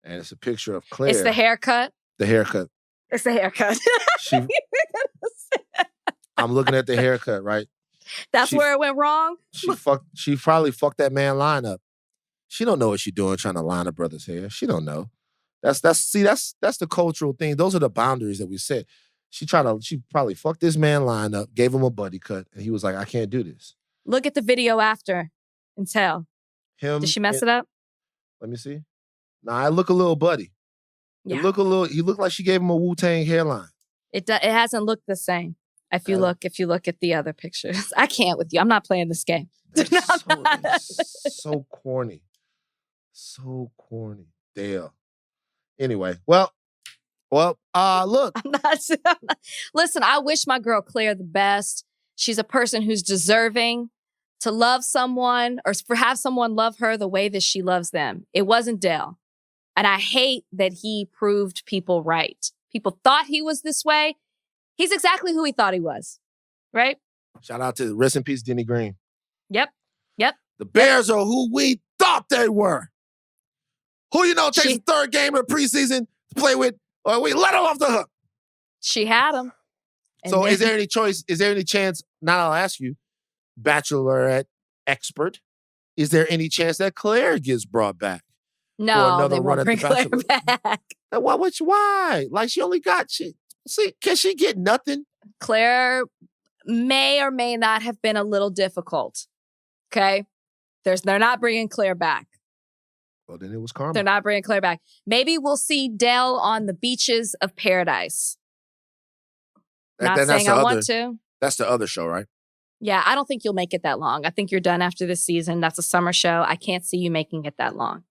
and it's a picture of Clare. It's the haircut? The haircut. It's the haircut. I'm looking at the haircut, right? That's where it went wrong? She probably fucked that man line up. She don't know what she's doing trying to line a brother's hair. She don't know. That's the cultural thing. Those are the boundaries that we set. She probably fucked this man line up, gave him a buddy cut, and he was like, I can't do this. Look at the video after and tell. Did she mess it up? Let me see. Nah, I look a little buddy. Yeah. He looked like she gave him a Wu-Tang hairline. It hasn't looked the same. If you look at the other pictures. I can't with you. I'm not playing this game. So corny. So corny. Dale. Anyway, well, look. I'm not. Listen, I wish my girl Clare the best. She's a person who's deserving to love someone or for have someone love her the way that she loves them. It wasn't Dale. And I hate that he proved people right. People thought he was this way. He's exactly who he thought he was. Right? Shout out to rest in peace, Denny Green. Yep. The Bears are who we thought they were. Who takes the third game of the preseason to play with, or we let him off the hook. She had him. So is there any choice? Is there any chance, now I'll ask you, Bachelorette expert, is there any chance that Clare gets brought back? No, they won't bring Clare back. Why? Like she only got, can she get nothing? Clare may or may not have been a little difficult. Okay? They're not bringing Clare back. Well, then it was karma. They're not bringing Clare back. Maybe we'll see Dale on the beaches of paradise. Not saying I want to. That's the other show, right? Yeah, I don't think you'll make it that long. I think you're done after this season. That's a summer show. I can't see you making it that long.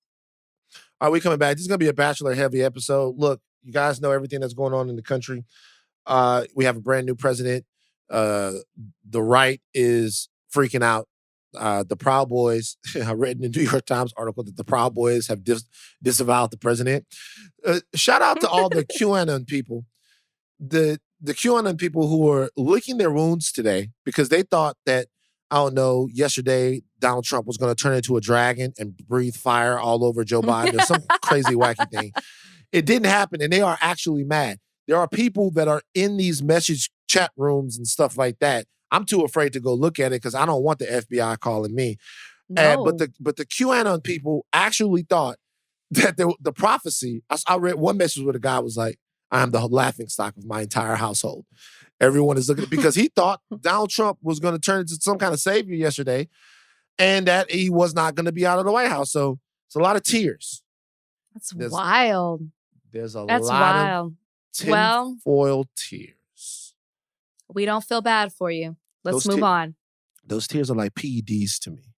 All right, we coming back. This is going to be a Bachelor-heavy episode. Look, you guys know everything that's going on in the country. We have a brand new president. The right is freaking out. The Proud Boys, I read in the New York Times article that the Proud Boys have disavowed the president. Shout out to all the QAnon people. The QAnon people who were licking their wounds today because they thought that, I don't know, yesterday Donald Trump was going to turn into a dragon and breathe fire all over Joe Biden or some crazy wacky thing. It didn't happen, and they are actually mad. There are people that are in these message chat rooms and stuff like that. I'm too afraid to go look at it because I don't want the FBI calling me. No. But the QAnon people actually thought that the prophecy, I read one message where the guy was like, I am the laughing stock of my entire household. Everyone is looking because he thought Donald Trump was going to turn into some kind of savior yesterday and that he was not going to be out of the White House. So it's a lot of tears. That's wild. There's a That's lot wild. of Well, tinfoil tears. we don't feel bad for you. Let's move on. Those tears are like PEDs to me.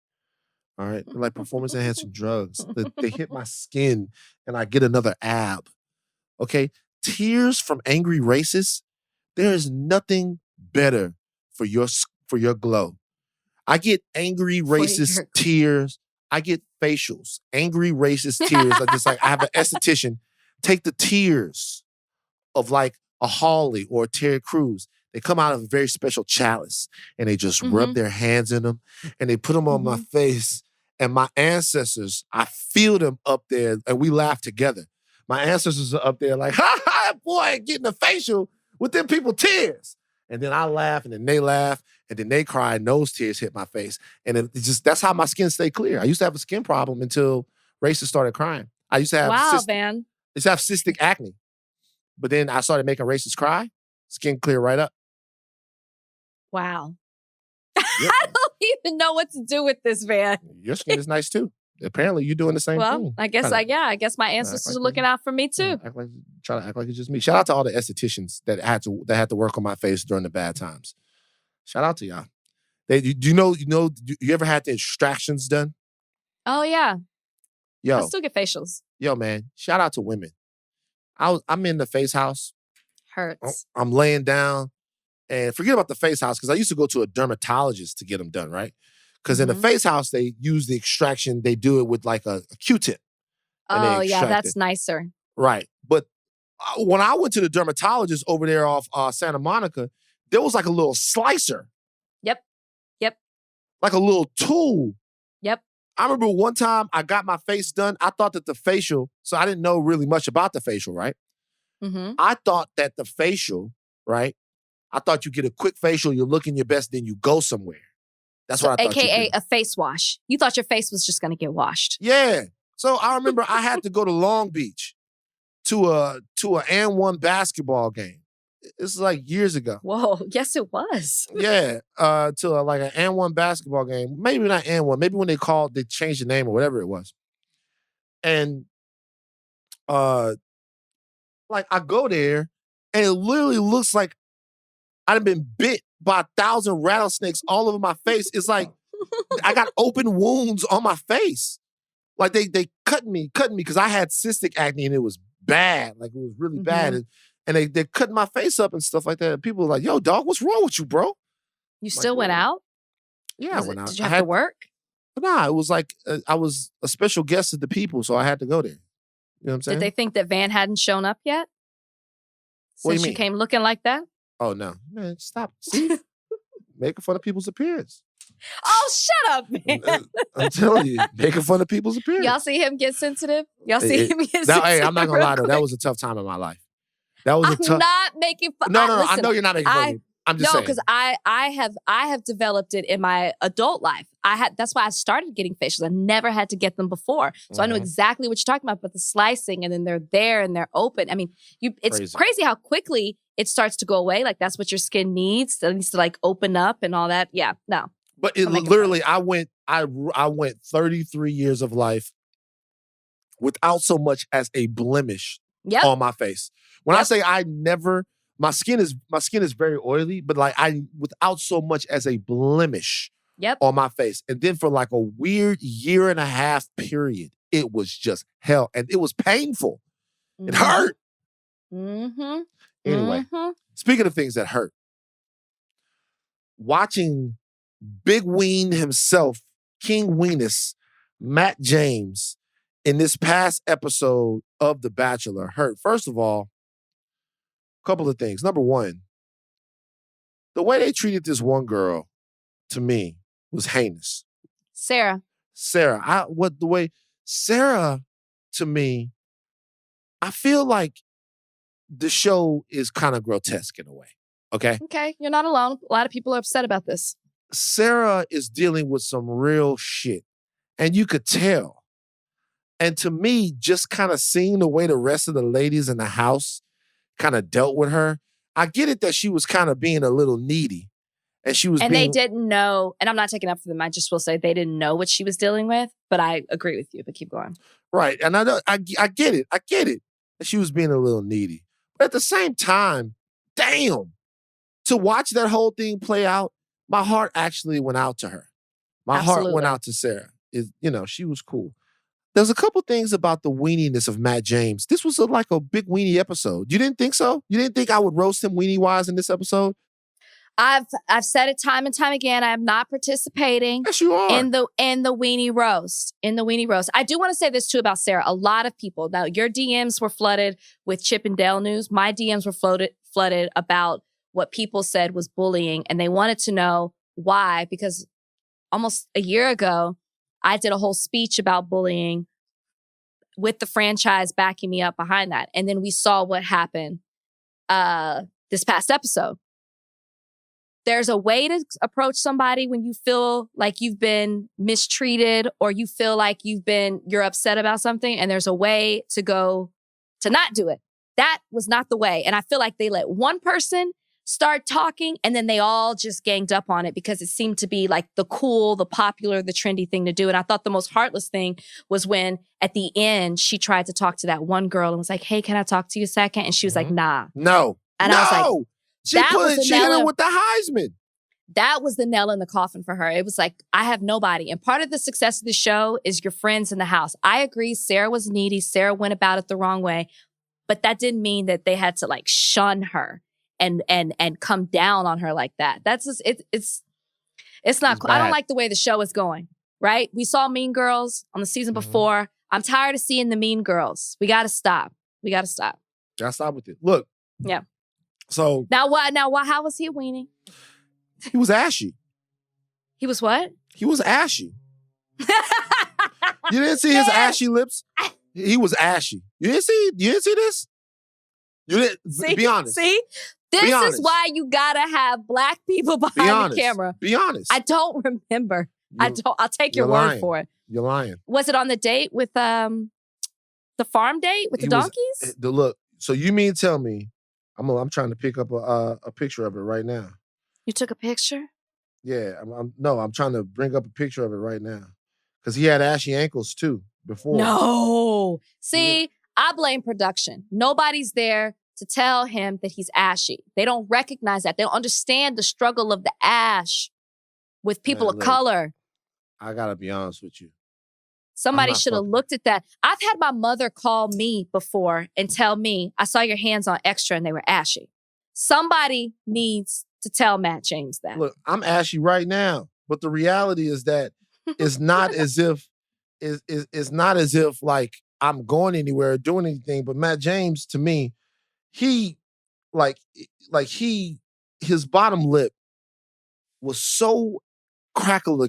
All right? They're like performance-enhancing drugs. They hit my skin and I get another ab. Okay? Tears from angry racists, there is nothing better for your glow. I get angry racist tears. I get facials. Angry racist tears. I have an esthetician take the tears of like a Hawley or a Terry Crews. They come out of a very special chalice and they just rub their hands in them and they put them on my face. And my ancestors, I feel them up there and we laugh together. My ancestors are up there like, ha ha, boy, getting a facial with them people tears. And then I laugh and then they laugh and then they cry and those tears hit my face. And that's how my skin stay clear. I used to have a skin problem until racists started crying. I used to have man. I used to have cystic acne. But then I started making racists cry, skin clear right up. Wow. Yep. I don't even know what to do with this, man. Your skin is nice too. Apparently, you're doing the same thing. Well, I guess my ancestors are looking out for me too. Try to act like it's just me. Shout out to all the estheticians that had to work on my face during the bad times. Shout out to y'all. You ever had the extractions done? Oh yeah. Yo, I still get facials. Yo, man. Shout out to women. I'm in the face house. Hurts. I'm laying down. And forget about the face house, because I used to go to a dermatologist to get them done, right? Because in the face house, they use the extraction, they do it with like a Q-tip. Oh, yeah, that's nicer. Right. But when I went to the dermatologist over there off Santa Monica, there was like a little slicer. Yep. Like a little tool. Yep. I remember one time I got my face done. I thought that the facial, so I didn't know really much about the facial, right? I thought that the facial, right? I thought you get a quick facial, you're looking your best, then you go somewhere. That's what I thought. AKA a face wash. You thought your face was just going to get washed. Yeah. So I remember I had to go to Long Beach to a N1 basketball game. This is like years ago. Whoa. Yes, it was. Yeah. To like an N1 basketball game. Maybe not N1. Maybe when they changed the name or whatever it was. And like I go there and it literally looks like I'd been bit by 1,000 rattlesnakes all over my face. It's like I got open wounds on my face. Like they cut me because I had cystic acne and it was bad. Like it was really bad. And they cut my face up and stuff like that. And people were like, yo, dog, what's wrong with you, bro? You still went out? Yeah, I went out. Did you have to work? Nah, it was like I was a special guest at the people, so I had to go there. You know what I'm saying? Did they think that Van hadn't shown up yet? Since you came looking like that? Oh, no. Man, stop. See? Making fun of people's appearance. Oh, shut up, man. I'm telling you, making fun of people's appearance. Y'all see him get sensitive? Y'all see him get sensitive? Hey, I'm not going to lie, though. That was a tough time in my life. That was I'm not making fun. No, listen, I know you're not making fun of me. I'm just saying. No, because I have developed it in my adult life. That's why I started getting facials. I never had to get them before. So I know exactly what you're talking about, but the slicing and then they're there and they're open. I mean, it's crazy how quickly it starts to go away. Like that's what your skin needs. It needs to like open up and all that. Yeah, no. But it literally, I went 33 years of life without so much as a blemish on my face. When I say my skin is very oily, but like without so much as a blemish on my face. And then for like a weird 1.5 year period, it was just hell. And it was painful. It hurt. Anyway, speaking of things that hurt, watching Big Ween himself, King Weenus, Matt James, in this past episode of The Bachelor hurt. First of all, a couple of things. Number one, the way they treated this one girl, to me, was heinous. Sarah, to me, I feel like the show is kind of grotesque in a way. Okay? Okay, you're not alone. A lot of people are upset about this. Sarah is dealing with some real shit. And you could tell. And to me, just kind of seeing the way the rest of the ladies in the house kind of dealt with her. I get it that she was kind of being a little needy. And she was they didn't know, and I'm not taking up for them, I just will say they didn't know what she was dealing with, but I agree with you, but keep going. Right. And I get it. I get it. That she was being a little needy. But at the same time, damn, to watch that whole thing play out, my heart actually went out to her. My heart went out to Sarah. She was cool. There's a couple things about the weeniness of Matt James. This was like a big weenie episode. You didn't think so? You didn't think I would roast him weenie-wise in this episode? I've said it time and time again. I am not participating yes, you are. in the weenie roast. In the weenie roast. I do want to say this too about Sarah. A lot of people, now your DMs were flooded with Chip and Dale news. My DMs were flooded about what people said was bullying, and they wanted to know why, because almost a year ago, I did a whole speech about bullying with the franchise backing me up behind that. And then we saw what happened this past episode. There's a way to approach somebody when you feel like you've been mistreated or you feel like you're upset about something, and there's a way to go to not do it. That was not the way. And I feel like they let one person start talking and then they all just ganged up on it because it seemed to be like the cool, the popular, the trendy thing to do. And I thought the most heartless thing was when at the end she tried to talk to that one girl and was like, hey, can I talk to you a second? And she was like, nah. No. And I was like, she hit her with the Heisman. That was the nail in the coffin for her. It was like, I have nobody. And part of the success of the show is your friends in the house. I agree. Sarah was needy. Sarah went about it the wrong way. But that didn't mean that they had to like shun her and come down on her like that. That's just, it's not cool. I don't like the way the show is going, right? We saw Mean Girls on the season before. I'm tired of seeing the Mean Girls. We got to stop. Gotta stop with it. Look. Yeah. So now what? How was he a weenie? He was ashy. He was what? He was ashy. You didn't see his ashy lips? He was ashy. You didn't see this? You didn't. See, be honest. See? This is why you gotta have black people behind the camera. Be honest. I don't remember. I'll take your word for it. You're lying. Was it on the date with the farm date with the donkeys? Look, so you mean tell me, I'm trying to pick up a picture of it right now. You took a picture? Yeah, I'm trying to bring up a picture of it right now. Because he had ashy ankles too before. No. See, I blame production. Nobody's there to tell him that he's ashy. They don't recognize that. They don't understand the struggle of the ash with people of color. I gotta be honest with you. Somebody should have looked at that. I've had my mother call me before and tell me, I saw your hands on Extra and they were ashy. Somebody needs to tell Matt James that. Look, I'm ashy right now, but the reality is that it's not as if it's not as if like I'm going anywhere or doing anything. But Matt James, to me, he his bottom lip was so crackler.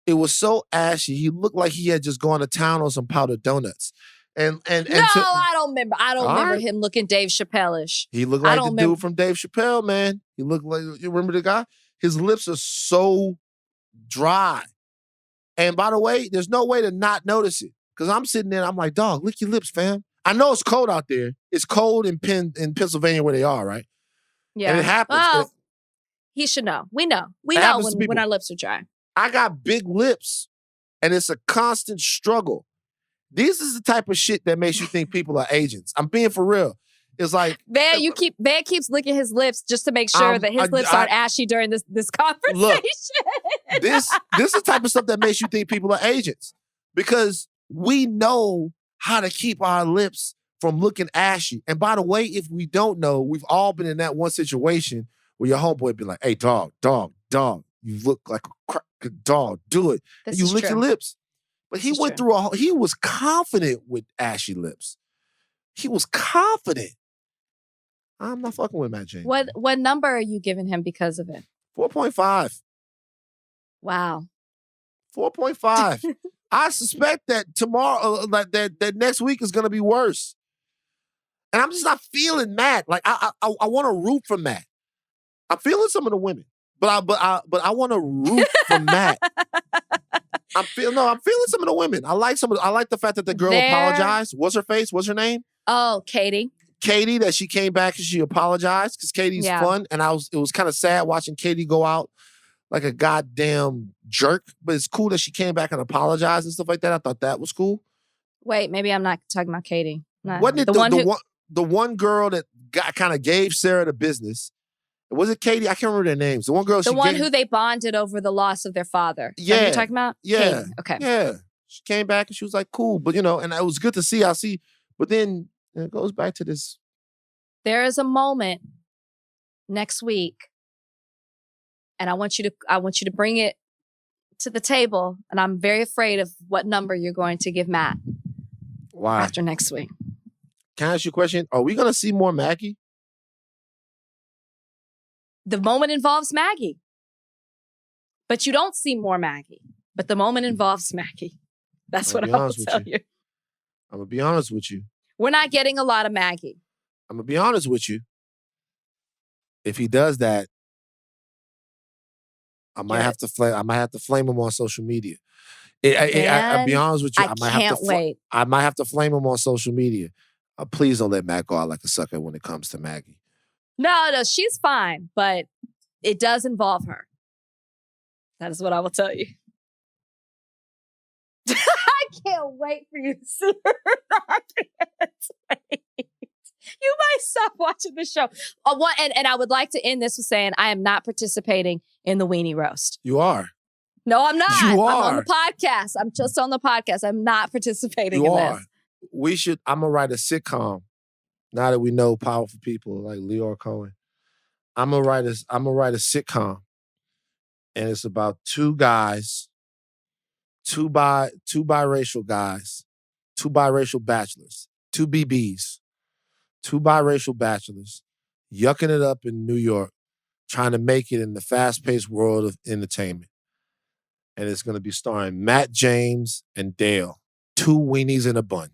It was so ashy. He looked like he had just gone to town on some powdered donuts. I don't remember. I don't remember him looking Dave Chappelle-ish. He looked like the dude from Dave Chappelle, man. He looked like, you remember the guy? His lips are so dry. And by the way, there's no way to not notice it. Because I'm sitting there, I'm like, dog, lick your lips, fam. I know it's cold out there. It's cold in Pennsylvania where they are, right? Yeah. And it happens. Well, he should know. We know. We know when our lips are dry. I got big lips, and it's a constant struggle. This is the type of shit that makes you think people are agents. I'm being for real. It's like Van keeps licking his lips just to make sure that his lips aren't ashy during this conversation. Look, this is the type of stuff that makes you think people are agents. Because we know how to keep our lips from looking ashy. And by the way, if we don't know, we've all been in that one situation where your homeboy be like, hey, dog, you look like a dog, do it. And you lick your lips. But he went through he was confident with ashy lips. He was confident. I'm not fucking with Matt James. What number are you giving him because of it? 4.5. Wow. 4.5. I suspect that tomorrow, that next week is going to be worse. And I'm just not feeling Matt. Like I want to root for Matt. I'm feeling some of the women, but I want to root for Matt. I'm feeling some of the women. I like the fact that the girl apologized. What's her face? What's her name? Oh, Katie. Katie that she came back and she apologized because Katie's fun. And it was kind of sad watching Katie go out like a goddamn jerk. But it's cool that she came back and apologized and stuff like that. I thought that was cool. Wait, maybe I'm not talking about Katie. No, Wasn't it the one girl that kind of gave Sarah the business? Was it Katie? I can't remember their names. The one girl. Who they bonded over the loss of their father. Yeah, you're talking about. Yeah. Katie. Okay. Yeah. She came back and she was like, cool, but and it was good to see. But then it goes back to this. There is a moment next week, and I want you to bring it to the table. And I'm very afraid of what number you're going to give Matt. Why? After next week. Can I ask you a question? Are we going to see more Maggie? The moment involves Maggie. But you don't see more Maggie. But the moment involves Maggie. That's what I will tell you. I'm going to be honest with you. We're not getting a lot of Maggie. I'm going to be honest with you. If he does that, I might have to flame him on social media. I'll be honest with you. I might have to flame him on social media. Please don't let Matt go out like a sucker when it comes to Maggie. No, she's fine, but it does involve her. That is what I will tell you. I can't wait for you to see her. I can't wait. You might stop watching the show. And I would like to end this with saying I am not participating in the Weenie roast. You are. No, I'm not. You are. I'm on the podcast. I'm just on the podcast. I'm not participating in this. I'm going to write a sitcom now that we know powerful people like Leor Cohen. I'm going to write a sitcom. And it's about two guys, two biracial guys, two biracial bachelors, two BBs, two biracial bachelors, yucking it up in New York, trying to make it in the fast-paced world of entertainment. And it's going to be starring Matt James and Dale, two weenies in a bun.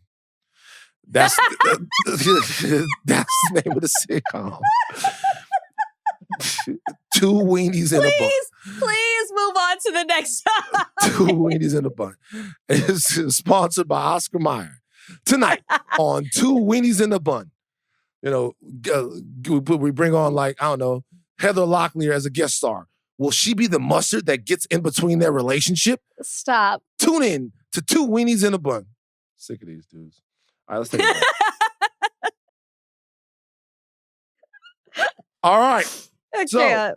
That's the name of the sitcom. Two weenies in a bun. Please move on to the next topic. Two weenies in a bun. It's sponsored by Oscar Mayer. Tonight on Two Weenies in a Bun. We bring on Heather Locklear as a guest star. Will she be the mustard that gets in between their relationship? Stop. Tune in to Two Weenies in a Bun. Sick of these dudes. All right, let's take it back. All right. Okay. So,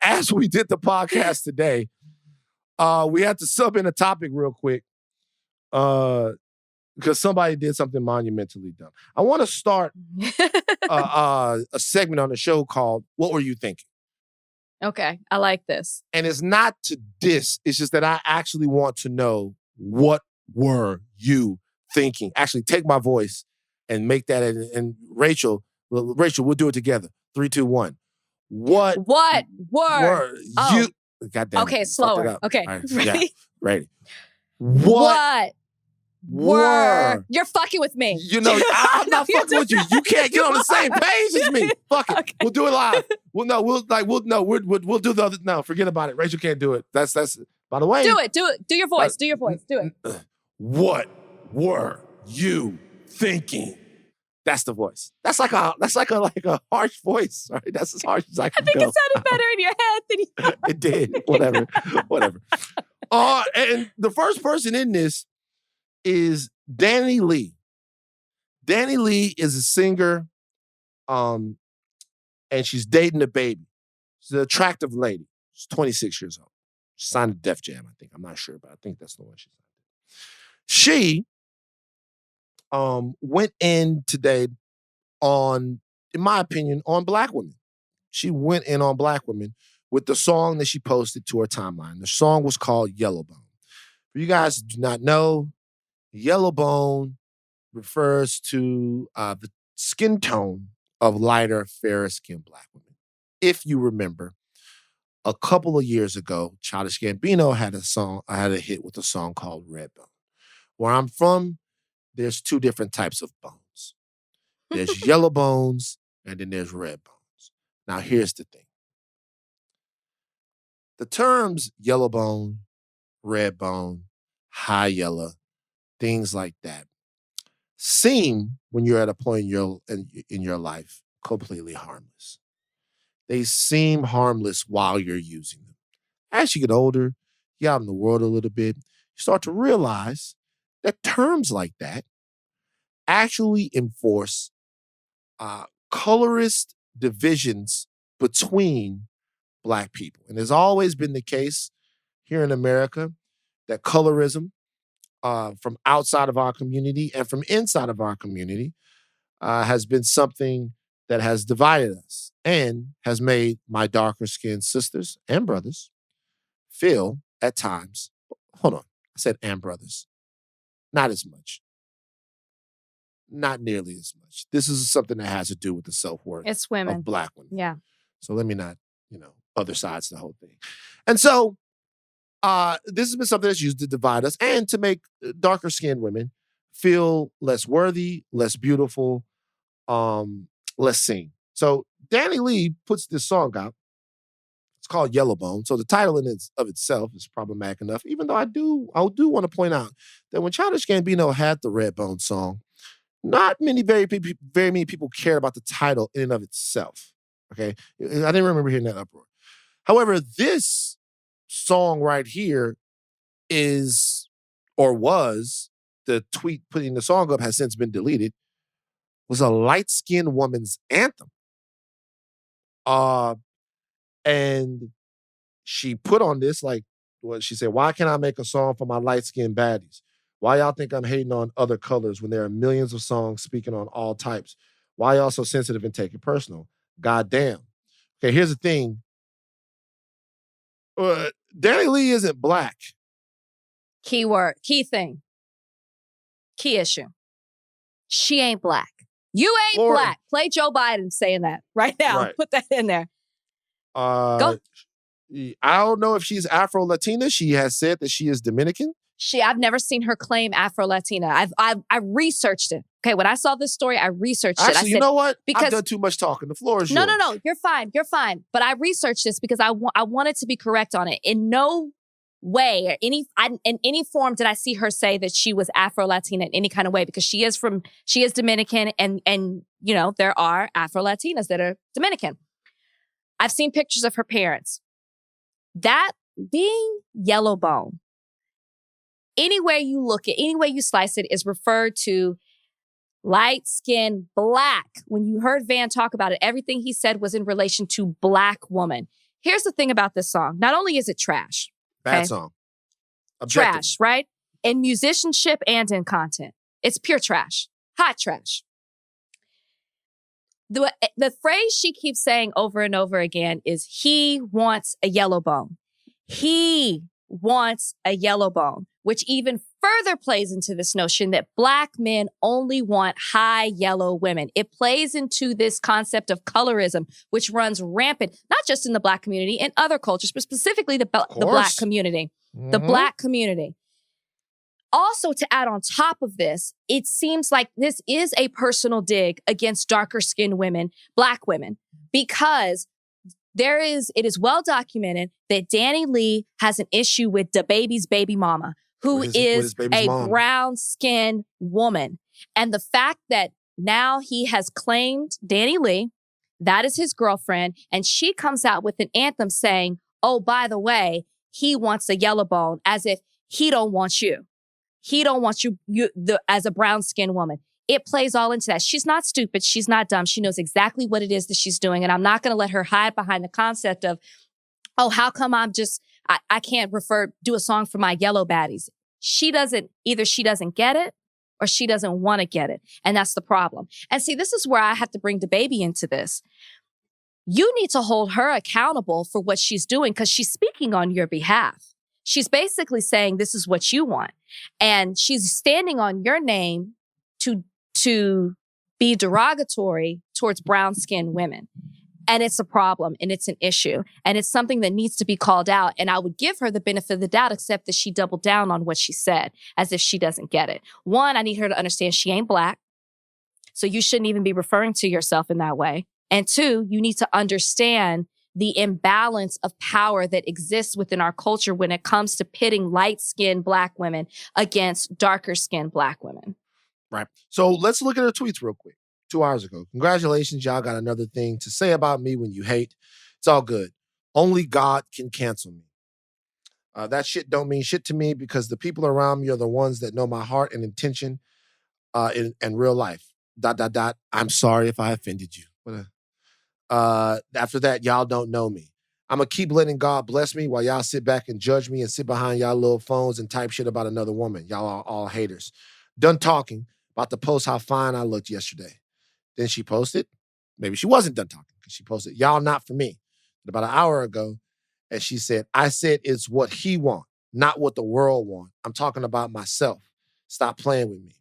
as we did the podcast today, we had to sub in a topic real quick because somebody did something monumentally dumb. I want to start a segment on the show called What Were You Thinking? Okay, I like this. And it's not to diss. It's just that I actually want to know, what were you thinking? Actually, take my voice and make that. And Rachel, we'll do it together. 3, 2, 1. What were you? Goddamn. Okay, slower. Okay, right. ready? Yeah, ready. What were? You're fucking with me. I'm not fucking with you. You can't get on the same page as me. Fuck it. Okay. We'll do it live. We'll do the other. No, forget about it. Rachel can't do it. That's. By the way, do it. Do your voice. Do your voice. Do it. What were you thinking? That's the voice. That's like a harsh voice. Right? That's as harsh as I can go. I think it sounded better in your head than you thought. It did. Whatever. And the first person in this is DaniLeigh. DaniLeigh is a singer, and she's dating a baby. She's an attractive lady. She's 26 years old. She signed to Def Jam, I think. I'm not sure, but I think that's the one she signed. She went in today in my opinion, on Black women. She went in on Black women with the song that she posted to her timeline. The song was called Yellowbone. For you guys who do not know, Yellowbone refers to the skin tone of lighter, fairer skinned Black women. If you remember, a couple of years ago, Childish Gambino had a hit with a song called Redbone. Where I'm from, there's two different types of bones. There's yellow bones and then there's red bones. Now here's the thing. The terms yellow bone, red bone, high yellow, things like that seem, when you're at a point in your life, completely harmless. They seem harmless while you're using them. As you get older, you're out in the world a little bit, you start to realize that terms like that actually enforce colorist divisions between Black people. And there's always been the case here in America that colorism from outside of our community and from inside of our community has been something that has divided us and has made my darker skinned sisters and brothers feel at times, hold on, I said and brothers, not as much. Not nearly as much. This is something that has to do with the self-worth It's women. of Black women. Yeah. So let me not, other sides to the whole thing. And so this has been something that's used to divide us and to make darker skinned women feel less worthy, less beautiful, less seen. So DaniLeigh puts this song out. It's called Yellowbone. So the title of itself is problematic enough, even though I do want to point out that when Childish Gambino had the Redbone song, not very many people cared about the title in and of itself. Okay. I didn't remember hearing that uproar. However, this song right here is, or was, the tweet putting the song up has since been deleted, was a light-skinned woman's anthem. And she put on this, she said, why can't I make a song for my light-skinned baddies? Why y'all think I'm hating on other colors when there are millions of songs speaking on all types? Why y'all so sensitive and take it personal? God damn. Okay, here's the thing. DaniLeigh isn't Black. Keyword, key thing, key issue. She ain't Black. You ain't Black. Play Joe Biden saying that right now. Right. Put that in there. Go. I don't know if she's Afro-Latina. She has said that she is Dominican. I've never seen her claim Afro-Latina. I researched it. Okay, when I saw this story, I researched it. I said, you know what? I've done too much talking. The floor is yours. No. You're fine. But I researched this because I wanted to be correct on it. In no way or in any form did I see her say that she was Afro-Latina in any kind of way, because she is Dominican and there are Afro-Latinas that are Dominican. I've seen pictures of her parents. That being Yellowbone, any way you look at, any way you slice it, is referred to light-skinned Black. When you heard Van talk about it, everything he said was in relation to Black woman. Here's the thing about this song. Not only is it trash. Bad song. Objective. Trash, right? In musicianship and in content. It's pure trash. Hot trash. The phrase she keeps saying over and over again is, he wants a yellow bone. He wants a yellow bone, which even further plays into this notion that Black men only want high yellow women. It plays into this concept of colorism, which runs rampant, not just in the Black community, in other cultures, but specifically the Black community. Mm-hmm. The Black community. Also, to add on top of this, it seems like this is a personal dig against darker skinned women, Black women, because it is well documented that DaniLeigh has an issue with DaBaby's baby mama, who is a brown-skinned woman. And the fact that now he has claimed DaniLeigh, that is his girlfriend, and she comes out with an anthem saying, oh, by the way, he wants a yellow bone, as if he don't want you. He don't want you as a brown-skinned woman. It plays all into that. She's not stupid. She's not dumb. She knows exactly what it is that she's doing. And I'm not going to let her hide behind the concept of, oh, how come I can't do a song for my yellow baddies. Either she doesn't get it or she doesn't want to get it. And that's the problem. And see, this is where I have to bring DaBaby into this. You need to hold her accountable for what she's doing, because she's speaking on your behalf. She's basically saying this is what you want. And she's standing on your name to be derogatory towards brown-skinned women. And it's a problem, and it's an issue, and it's something that needs to be called out. And I would give her the benefit of the doubt, except that she doubled down on what she said, as if she doesn't get it. One, I need her to understand she ain't Black, so you shouldn't even be referring to yourself in that way. And two, you need to understand the imbalance of power that exists within our culture when it comes to pitting light-skinned Black women against darker-skinned Black women. Right. So let's look at her tweets real quick. 2 hours ago. Congratulations, y'all got another thing to say about me when you hate. It's all good. Only God can cancel me. That shit don't mean shit to me because the people around me are the ones that know my heart and intention in real life. ... I'm sorry if I offended you. After that, y'all don't know me. I'm going to keep letting God bless me while y'all sit back and judge me and sit behind y'all little phones and type shit about another woman. Y'all are all haters. Done talking. About to post how fine I looked yesterday. Then she posted. Maybe she wasn't done talking because she posted, y'all not for me. About an hour ago. And she said, I said it's what he want, not what the world want. I'm talking about myself. Stop playing with me.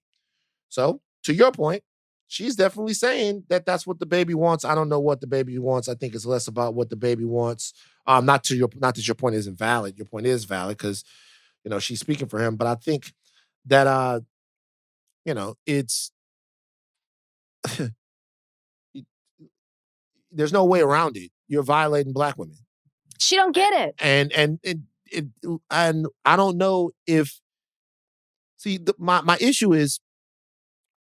So, to your point, she's definitely saying that that's what the baby wants. I don't know what the baby wants. I think it's less about what the baby wants. Not that your point isn't valid. Your point is valid because, she's speaking for him. But I think that, it's there's no way around it. You're violating Black women. She don't get it. And I don't know if, my issue is,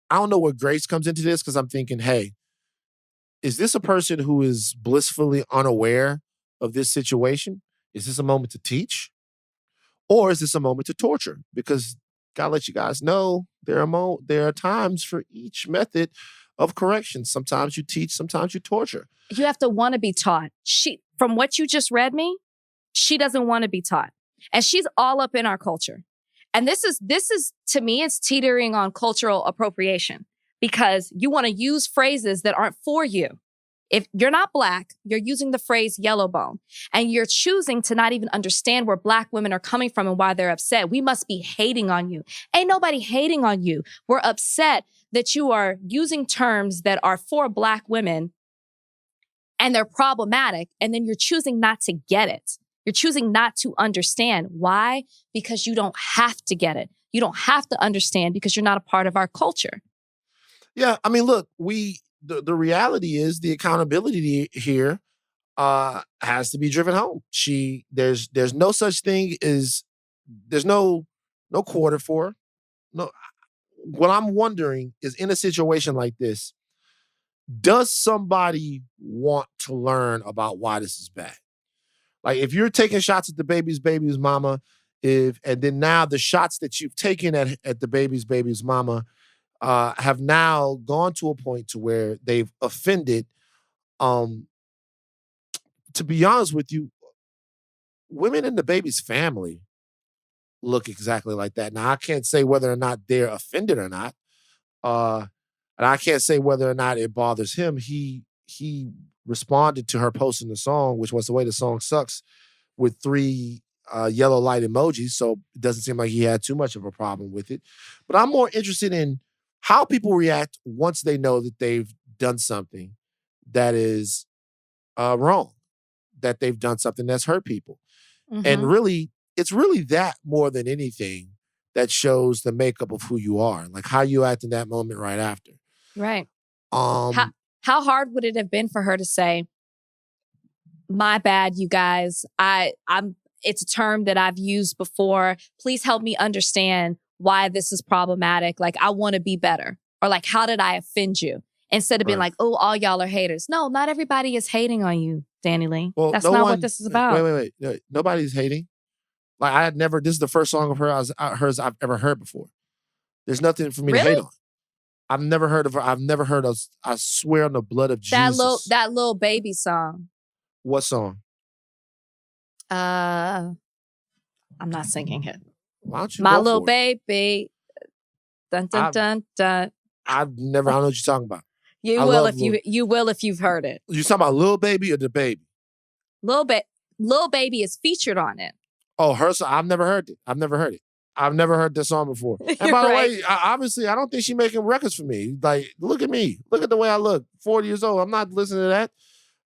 I don't know where grace comes into this because I'm thinking, hey, is this a person who is blissfully unaware of this situation? Is this a moment to teach? Or is this a moment to torture? Because gotta let you guys know there are times for each method of correction. Sometimes you teach, sometimes you torture. You have to want to be taught. From what you just read me, she doesn't want to be taught. And she's all up in our culture. And this is to me, it's teetering on cultural appropriation because you want to use phrases that aren't for you. If you're not Black, you're using the phrase yellow bone and you're choosing to not even understand where Black women are coming from and why they're upset. We must be hating on you. Ain't nobody hating on you. We're upset that you are using terms that are for Black women and they're problematic. And then you're choosing not to get it. You're choosing not to understand. Why? Because you don't have to get it. You don't have to understand because you're not a part of our culture. Yeah, I mean, look, the reality is the accountability here has to be driven home. There's no such thing as there's no quarter for her. No, what I'm wondering is in a situation like this, does somebody want to learn about why this is bad? Like if you're taking shots at the baby's mama, and then now the shots that you've taken at the baby's mama have now gone to a point to where they've offended. To be honest with you, women in the baby's family look exactly like that. Now I can't say whether or not they're offended or not, and I can't say whether or not it bothers him. He responded to her posting the song, which was the way the song sucks, with 3 yellow light emojis. So it doesn't seem like he had too much of a problem with it. But I'm more interested in how people react once they know that they've done something that is wrong, that they've done something that's hurt people. Mm-hmm. And really, it's really that more than anything that shows the makeup of who you are, like how you act in that moment right after. Right. How hard would it have been for her to say, my bad, you guys. It's a term that I've used before. Please help me understand why this is problematic. Like, I want to be better. Or like, how did I offend you? Instead of being like, oh, all y'all are haters. No, not everybody is hating on you, DaniLeigh. Well, that's not what this is about. Wait. No, nobody's hating. Like this is the first song of hers I've ever heard before. There's nothing for me to hate on. I've never heard of her. I've never heard of, I swear on the blood of Jesus. That Lil Baby song. What song? I'm not singing it. Why don't you My go Little for it? Baby. Dun, dun, dun, dun. I don't know what you're talking about. You will if you've heard it. You talking about Lil Baby or the Baby? Lil Baby is featured on it. Oh, her song. I've never heard it. I've never heard this song before. And by the way, obviously, I don't think she's making records for me. Like, look at me. Look at the way I look. 40 years old. I'm not listening to that.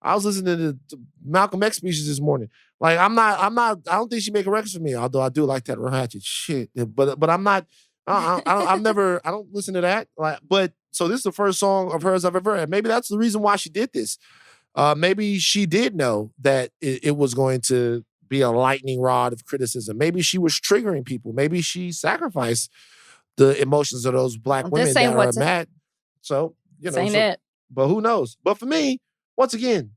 I was listening to Malcolm X speeches this morning. Like, I don't think she's making records for me, although I do like that ratchet shit. But I'm not, I don't listen to that. Like, but so this is the first song of hers I've ever heard. Maybe that's the reason why she did this. Maybe she did know that it was going to be a lightning rod of criticism. Maybe she was triggering people. Maybe she sacrificed the emotions of those black Well, women this ain't that are what's mad. So, this ain't it. but who knows? But for me, once again,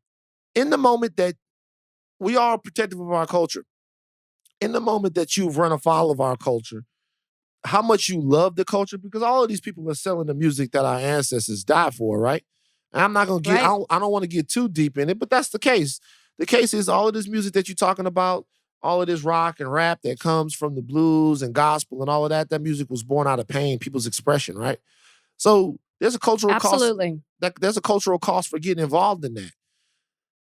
in the moment that we are protective of our culture, in the moment that you've run afoul of our culture, how much you love the culture, because all of these people are selling the music that our ancestors died for, right? And I'm not gonna get, Right. I don't want to get too deep in it, but that's the case. The case is all of this music that you're talking about, all of this rock and rap that comes from the blues and gospel and all of that, that music was born out of pain, people's expression, right? So there's a cultural cost. Absolutely. There's a cultural cost for getting involved in that.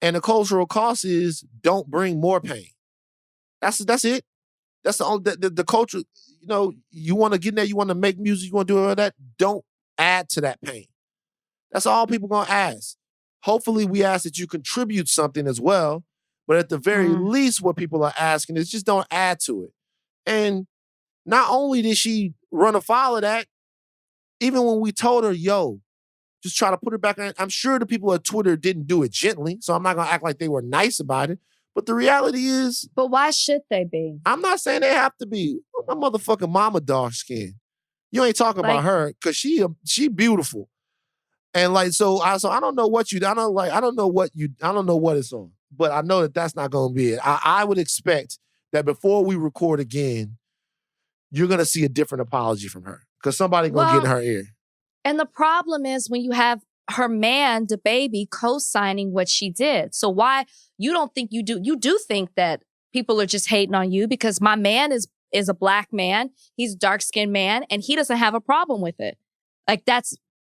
And the cultural cost is don't bring more pain. That's it. That's the only the culture. You know, you want to get in there, you want to make music, you want to do all that. Don't add to that pain. That's all people gonna ask. Hopefully, we ask that you contribute something as well. But at the very least, what people are asking is just don't add to it. And not only did she run afoul of that, even when we told her, yo, just try to put her back on. I'm sure the people at Twitter didn't do it gently, so I'm not gonna act like they were nice about it. But the reality is, But why should they be? I'm not saying they have to be. My motherfucking mama dark skin. You ain't talking about her because she beautiful. And like so I don't know what it's on, but I know that that's not gonna be it. I would expect that before we record again, you're gonna see a different apology from her because somebody gonna get in her ear. And the problem is when you have her man, the baby, co-signing what she did. So why you don't think you do think that people are just hating on you because my man is a black man, he's a dark-skinned man, and he doesn't have a problem with it. Like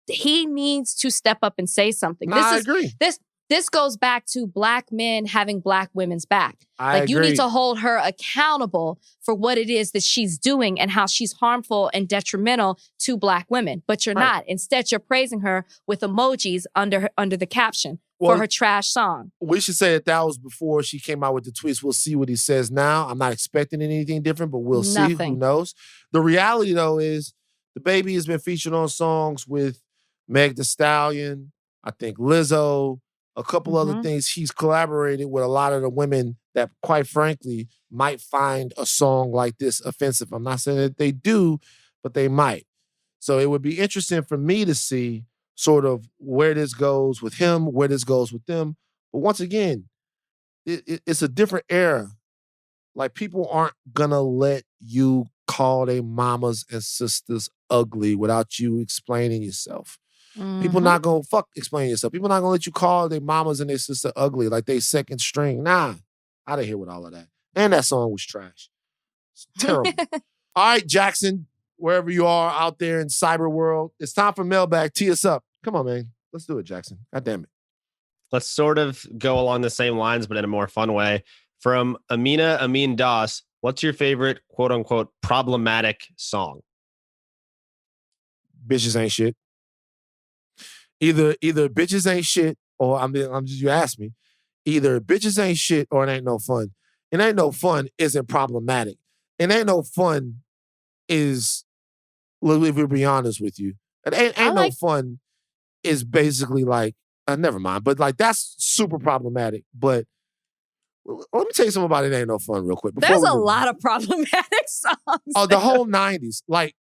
he needs to step up and say something. I agree. This goes back to black men having black women's back. I agree. You need to hold her accountable for what it is that she's doing and how she's harmful and detrimental to black women. But you're not. Instead, you're praising her with emojis under the caption for her trash song. We should say that was before she came out with the tweets. We'll see what he says now. I'm not expecting anything different, but we'll see. Who knows? The reality, though, is the baby has been featured on songs with Meg Thee Stallion, I think Lizzo, a couple other things. He's collaborated with a lot of the women that, quite frankly, might find a song like this offensive. I'm not saying that they do, but they might. So it would be interesting for me to see sort of where this goes with him, where this goes with them. But once again, it's a different era. Like, people aren't gonna let you call their mamas and sisters ugly without you explaining yourself. People not gonna explain yourself. People not gonna let you call their mamas and their sister ugly like they second string. Nah, I didn't hear with all of that. And that song was trash. It's terrible. All right, Jackson, wherever you are out there in cyber world, it's time for Mailbag. Tee us up. Come on, man. Let's do it, Jackson. God damn it. Let's sort of go along the same lines, but in a more fun way. From Amina Amin Das, what's your favorite quote unquote problematic song? Bitches ain't shit. Either bitches ain't shit, or you asked me. Either bitches ain't shit or it ain't no fun. It ain't no fun isn't problematic. It ain't no fun is, if we'll be honest with you, it ain't no fun is basically like, never mind. But like, that's super problematic. But let me tell you something about It Ain't No Fun real quick. There's a lot of problematic songs. Oh, the whole 90s. Like,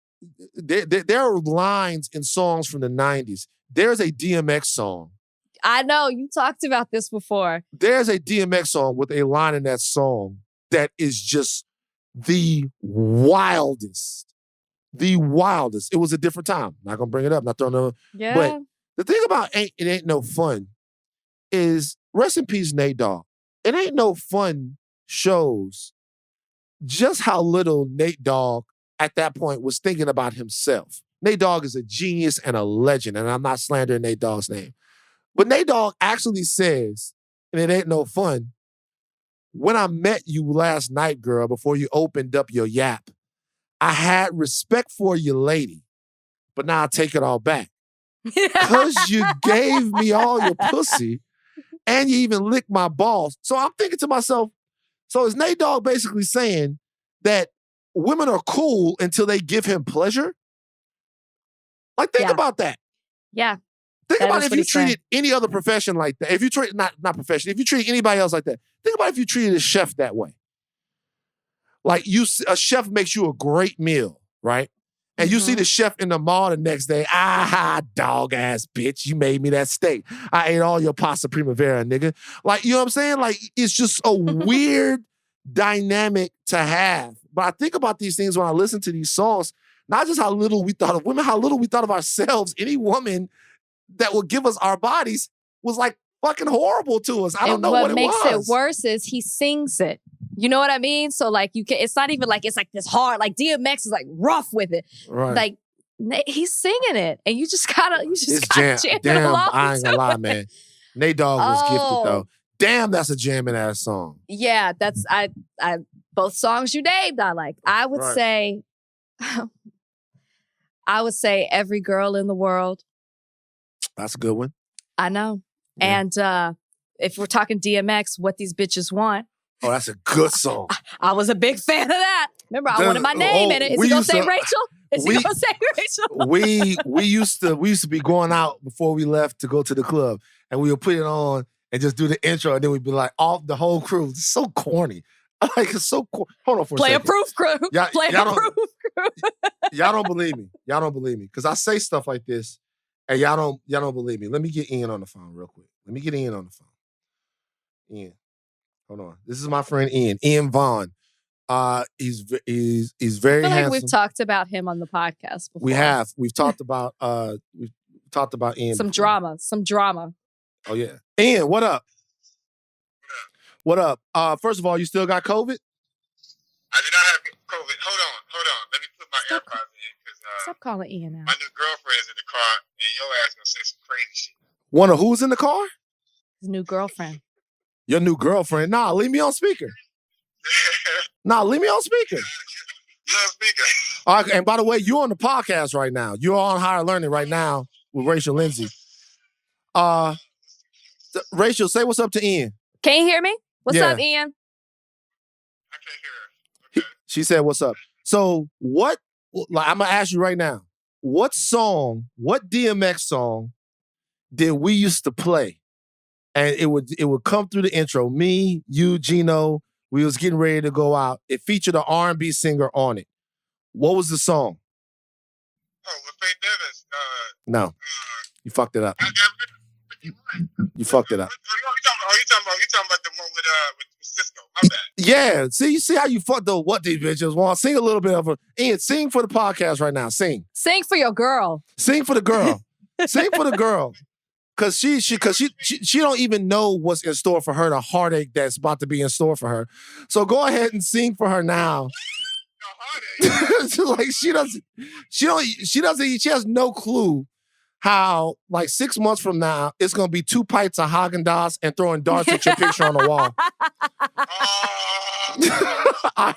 there are lines in songs from the 90s. There's a DMX song. I know, you talked about this before. There's a DMX song with a line in that song that is just the wildest. The wildest. It was a different time. Not gonna bring it up, not throwing no. Yeah. But the thing about It Ain't No Fun is, rest in peace, Nate Dogg. It Ain't No Fun shows just how little Nate Dogg at that point was thinking about himself. Nate Dogg is a genius and a legend, and I'm not slandering Nate Dogg's name. But Nate Dogg actually says, and It Ain't No Fun, when I met you last night, girl, before you opened up your yap, I had respect for you, lady, but now I take it all back. Because you gave me all your pussy, and you even licked my balls. So I'm thinking to myself, so is Nate Dogg basically saying that women are cool until they give him pleasure? Like, think about that. Yeah. Think about if you treated any other profession like that. If you treat, not profession, if you treat anybody else like that. Think about if you treated a chef that way. Like, a chef makes you a great meal, right? And you see the chef in the mall the next day. Dog ass bitch. You made me that steak. I ate all your pasta primavera, nigga. Like, you know what I'm saying? Like, it's just a weird dynamic to have. But I think about these things when I listen to these songs, not just how little we thought of women, how little we thought of ourselves. Any woman that would give us our bodies was like fucking horrible to us. I don't know what it was. What makes it worse is he sings it. You know what I mean? So like it's not even like it's like this hard. Like DMX is like rough with it. Right. Like he's singing it, and you just gotta jam Damn, along. I ain't gonna lie, man. Nate Dogg was gifted though. Damn, that's a jamming ass song. Yeah, that's I both songs you named I like. I would say Every Girl in the World. That's a good one. I know. Yeah. And if we're talking DMX, What These Bitches Want. Oh, that's a good song. I was a big fan of that. Remember, I wanted my name in it. Is he gonna say Rachel? Is he gonna say Rachel? we used to be going out before we left to go to the club, and we would put it on and just do the intro, and then we'd be like, off the whole crew. It's so corny. Like, it's so corny. Hold on for a second. Play a proof crew. Play a proof crew. Y'all don't believe me. Y'all don't believe me. Because I say stuff like this, and y'all don't believe me. Let me get Ian on the phone real quick. Let me get Ian on the phone. Ian. Hold on. This is my friend Ian. Ian Vaughn. He's very I feel like handsome. we've talked about him on the podcast before. We have. We've talked about Ian. Some drama. Oh yeah. Ian, what up? What up? First of all, you still got COVID? I do not have COVID. Hold on. Let me put my AirPods in because Stop calling Ian now. my new girlfriend's in the car and your ass gonna say some crazy shit. One of who's in the car? His new girlfriend. Your new girlfriend. Nah, leave me on speaker. Nah, leave me on speaker. You're on speaker. All right, and by the way, you're on the podcast right now. You're on Higher Learning right now with Rachel Lindsay. Rachel, say what's up to Ian. Can you hear me? What's up, Ian? I can't hear her. Okay. She said, what's up? So what, like, I'm going to ask you right now, what DMX song did we used to play? And it would come through the intro. Me, you, Gino, we was getting ready to go out. It featured an R&B singer on it. What was the song? Oh, with Faith Evans. No. You fucked it up. You fucked it up. You talking about the one with Cisco? My bad. Yeah. See, you see how you fucked the What These Bitches Want. Sing a little bit of it. Ian, sing for the podcast right now. Sing. Sing for your girl. Sing for the girl. Sing for the girl. Cause she don't even know what's in store for her, the heartache that's about to be in store for her. So go ahead and sing for her now. Like she has no clue how, like, 6 months from now, it's gonna be 2 pints of Haagen-Dazs and throwing darts at your picture on the wall. All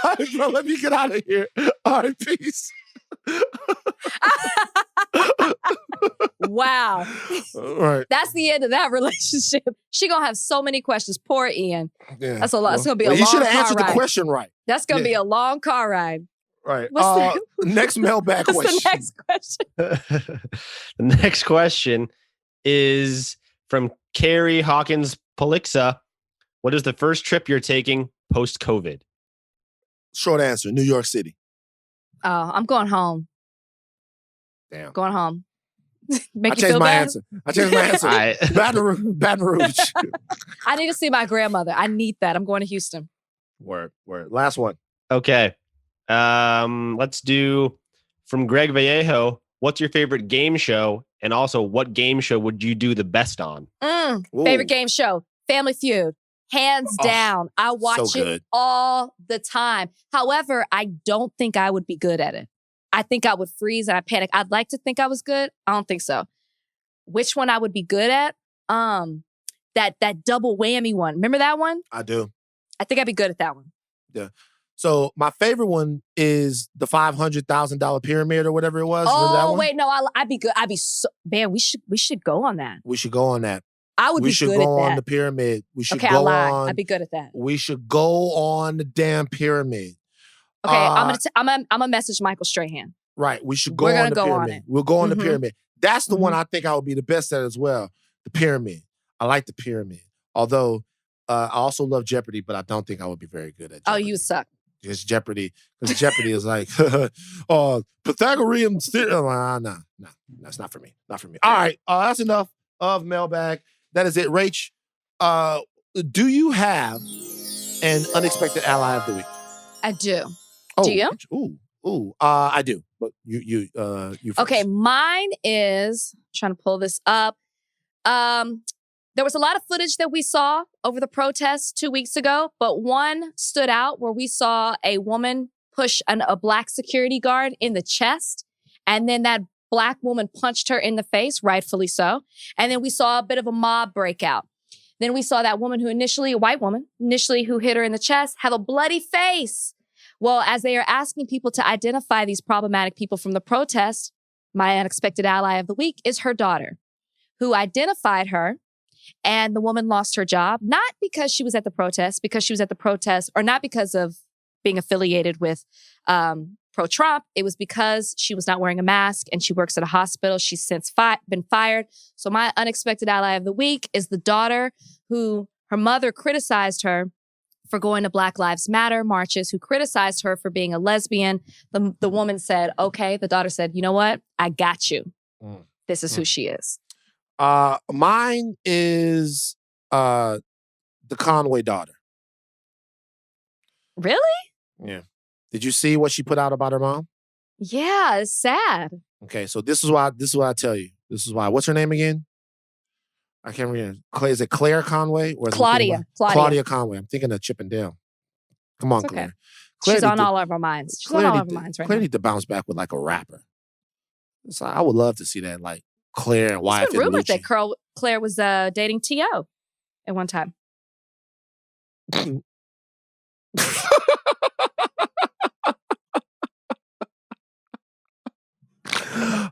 right, bro, let me get out of here. All right, peace. Wow. Right. That's the end of that relationship. She gonna have so many questions. Poor Ian. Yeah. That's a lot. It's gonna be a long He car should have answered ride. the question right. That's gonna be a long car ride. Right. What's Next mailbag question. What's the next question? The next question is from Carrie Hawkins Polixa. What is the first trip you're taking post-COVID? Short answer, New York City. Oh, I'm going home. Damn. Going home. I Make you changed feel my bad? answer. Baton Rouge. I need to see my grandmother. I need that. I'm going to Houston. Word. Last one. Okay. Let's do from Greg Vallejo. What's your favorite game show? And also, what game show would you do the best on? Favorite game show, Family Feud. Hands down. I watch it all the time. However, I don't think I would be good at it. I think I would freeze and I panic. I'd like to think I was good. I don't think so. Which one I would be good at? That double whammy one. Remember that one? I do. I think I'd be good at that one. Yeah. So my favorite one is the $500,000 pyramid or whatever it was. Remember that one? Wait, no, I'd be good. I'd be so, man, we should go on that. We should go on that. I would be good at that. We should go on the pyramid. We should okay, go I lied. on. I'd be good at that. We should go on the damn pyramid. Okay, I'm gonna message Michael Strahan. Right. We should go We're on gonna the go pyramid. on it. We'll go on the pyramid. That's the one I think I would be the best at as well. The pyramid. I like the pyramid. Although I also love Jeopardy, but I don't think I would be very good at Jeopardy. Oh, you suck. It's Jeopardy. Because Jeopardy is like, Pythagorean theorem. Nah, that's not for me. Not for me. All right, that's enough of Mailbag. That is it. Rach, do you have an unexpected ally of the week? I do. Oh, do you? I do. But you first. Okay, mine is trying to pull this up. There was a lot of footage that we saw over the protests 2 weeks ago, but one stood out where we saw a woman push a black security guard in the chest, and then that black woman punched her in the face, rightfully so. And then we saw a bit of a mob breakout. Then we saw that woman a white woman, who hit her in the chest, have a bloody face. Well, as they are asking people to identify these problematic people from the protest, my unexpected ally of the week is her daughter, who identified her. And the woman lost her job, not because she was at the protest, or not because of being affiliated with pro-Trump. It was because she was not wearing a mask and she works at a hospital. She's since been fired. So my unexpected ally of the week is the daughter who her mother criticized her for going to Black Lives Matter marches, who criticized her for being a lesbian. The woman said, okay. The daughter said, you know what? I got you. This is who she is. Mine is the Conway daughter. Really? Yeah. Did you see what she put out about her mom? Yeah, it's sad. Okay, so this is what I tell you. This is why. What's her name again? I can't remember. Is it Clare Conway or Claudia? Claudia Conway. I'm thinking of Chip and Dale. Come on, it's okay. Claire. She's on all of our minds. She's on all of our minds right Claire now. need to bounce back with like a rapper. So I would love to see that, like Claire and Wyatt. It's been rumored that Claire was dating T.O. at one time.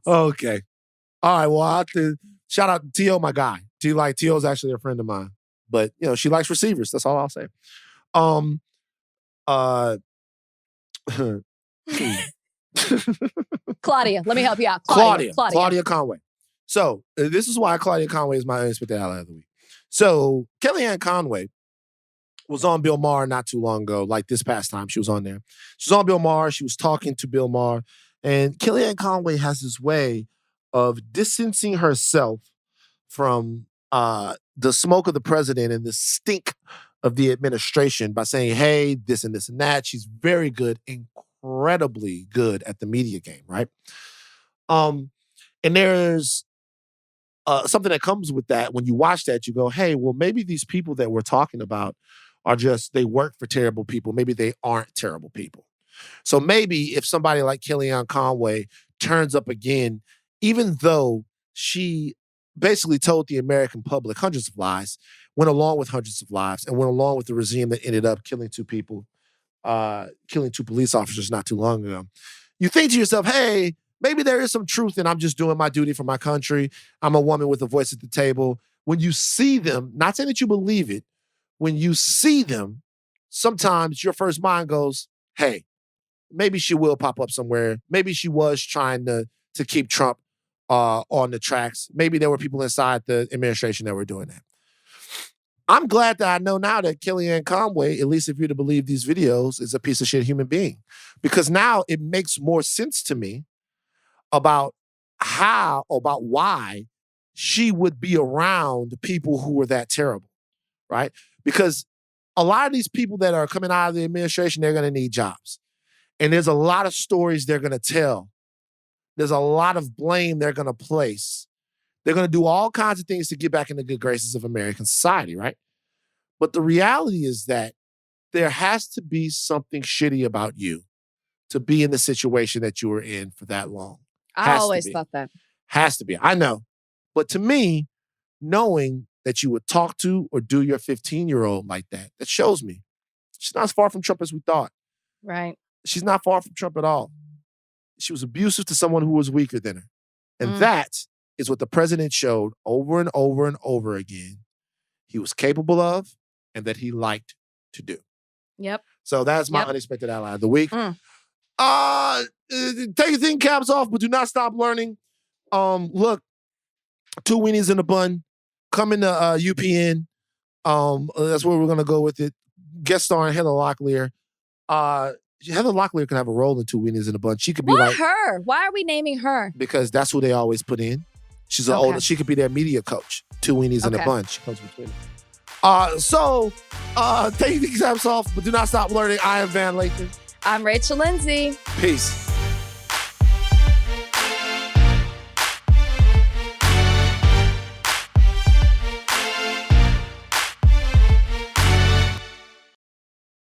Okay. All right. Well, I have to shout out to T.O., my guy. T.O.'s actually a friend of mine. But, she likes receivers. That's all I'll say. Claudia, let me help you out. Claudia Conway. So, this is why Claudia Conway is my unexpected ally of the week. So, Kellyanne Conway was on Bill Maher not too long ago, like this past time she was on there. She was on Bill Maher. She was talking to Bill Maher. And Kellyanne Conway has this way of distancing herself from the smoke of the president and the stink of the administration by saying, hey, this and this and that. She's very good, incredibly good at the media game, right? And there's something that comes with that. When you watch that, you go, hey, well, maybe these people that we're talking about are they work for terrible people. Maybe they aren't terrible people. So maybe if somebody like Kellyanne Conway turns up again, even though she basically told the American public hundreds of lies, went along with hundreds of lives, and went along with the regime that ended up killing two people, killing two police officers not too long ago, you think to yourself, hey, maybe there is some truth and I'm just doing my duty for my country. I'm a woman with a voice at the table. When you see them, not saying that you believe it, when you see them, sometimes your first mind goes, hey, maybe she will pop up somewhere. Maybe she was trying to keep Trump on the tracks. Maybe there were people inside the administration that were doing that. I'm glad that I know now that Kellyanne Conway, at least if you're to believe these videos, is a piece of shit human being. Because now it makes more sense to me about why she would be around people who were that terrible, right? Because a lot of these people that are coming out of the administration, they're going to need jobs. And there's a lot of stories they're going to tell. There's a lot of blame they're going to place. They're going to do all kinds of things to get back in the good graces of American society, right? But the reality is that there has to be something shitty about you to be in the situation that you were in for that long. I always thought that. Has to be. I know. But to me, knowing that you would talk to or do your 15-year-old like that shows me she's not as far from Trump as we thought. Right. She's not far from Trump at all. She was abusive to someone who was weaker than her. And that is what the president showed over and over and over again he was capable of and that he liked to do. Yep. So that's my unexpected ally of the week. Take your thinking caps off, but do not stop learning. Look, 2 Weenies in a bun. Come into UPN. That's where we're going to go with it. Guest starring Heather Locklear. Heather Locklear can have a role in Two Weenies in a Bunch. She could be Why like her? Why are we naming her? because that's who they always put in. She's an Okay. older. She could be their media coach. Two Weenies in a Okay. Bunch. She comes between them. Take these apps off, but do not stop learning. I am Van Lathan. I'm Rachel Lindsay. Peace.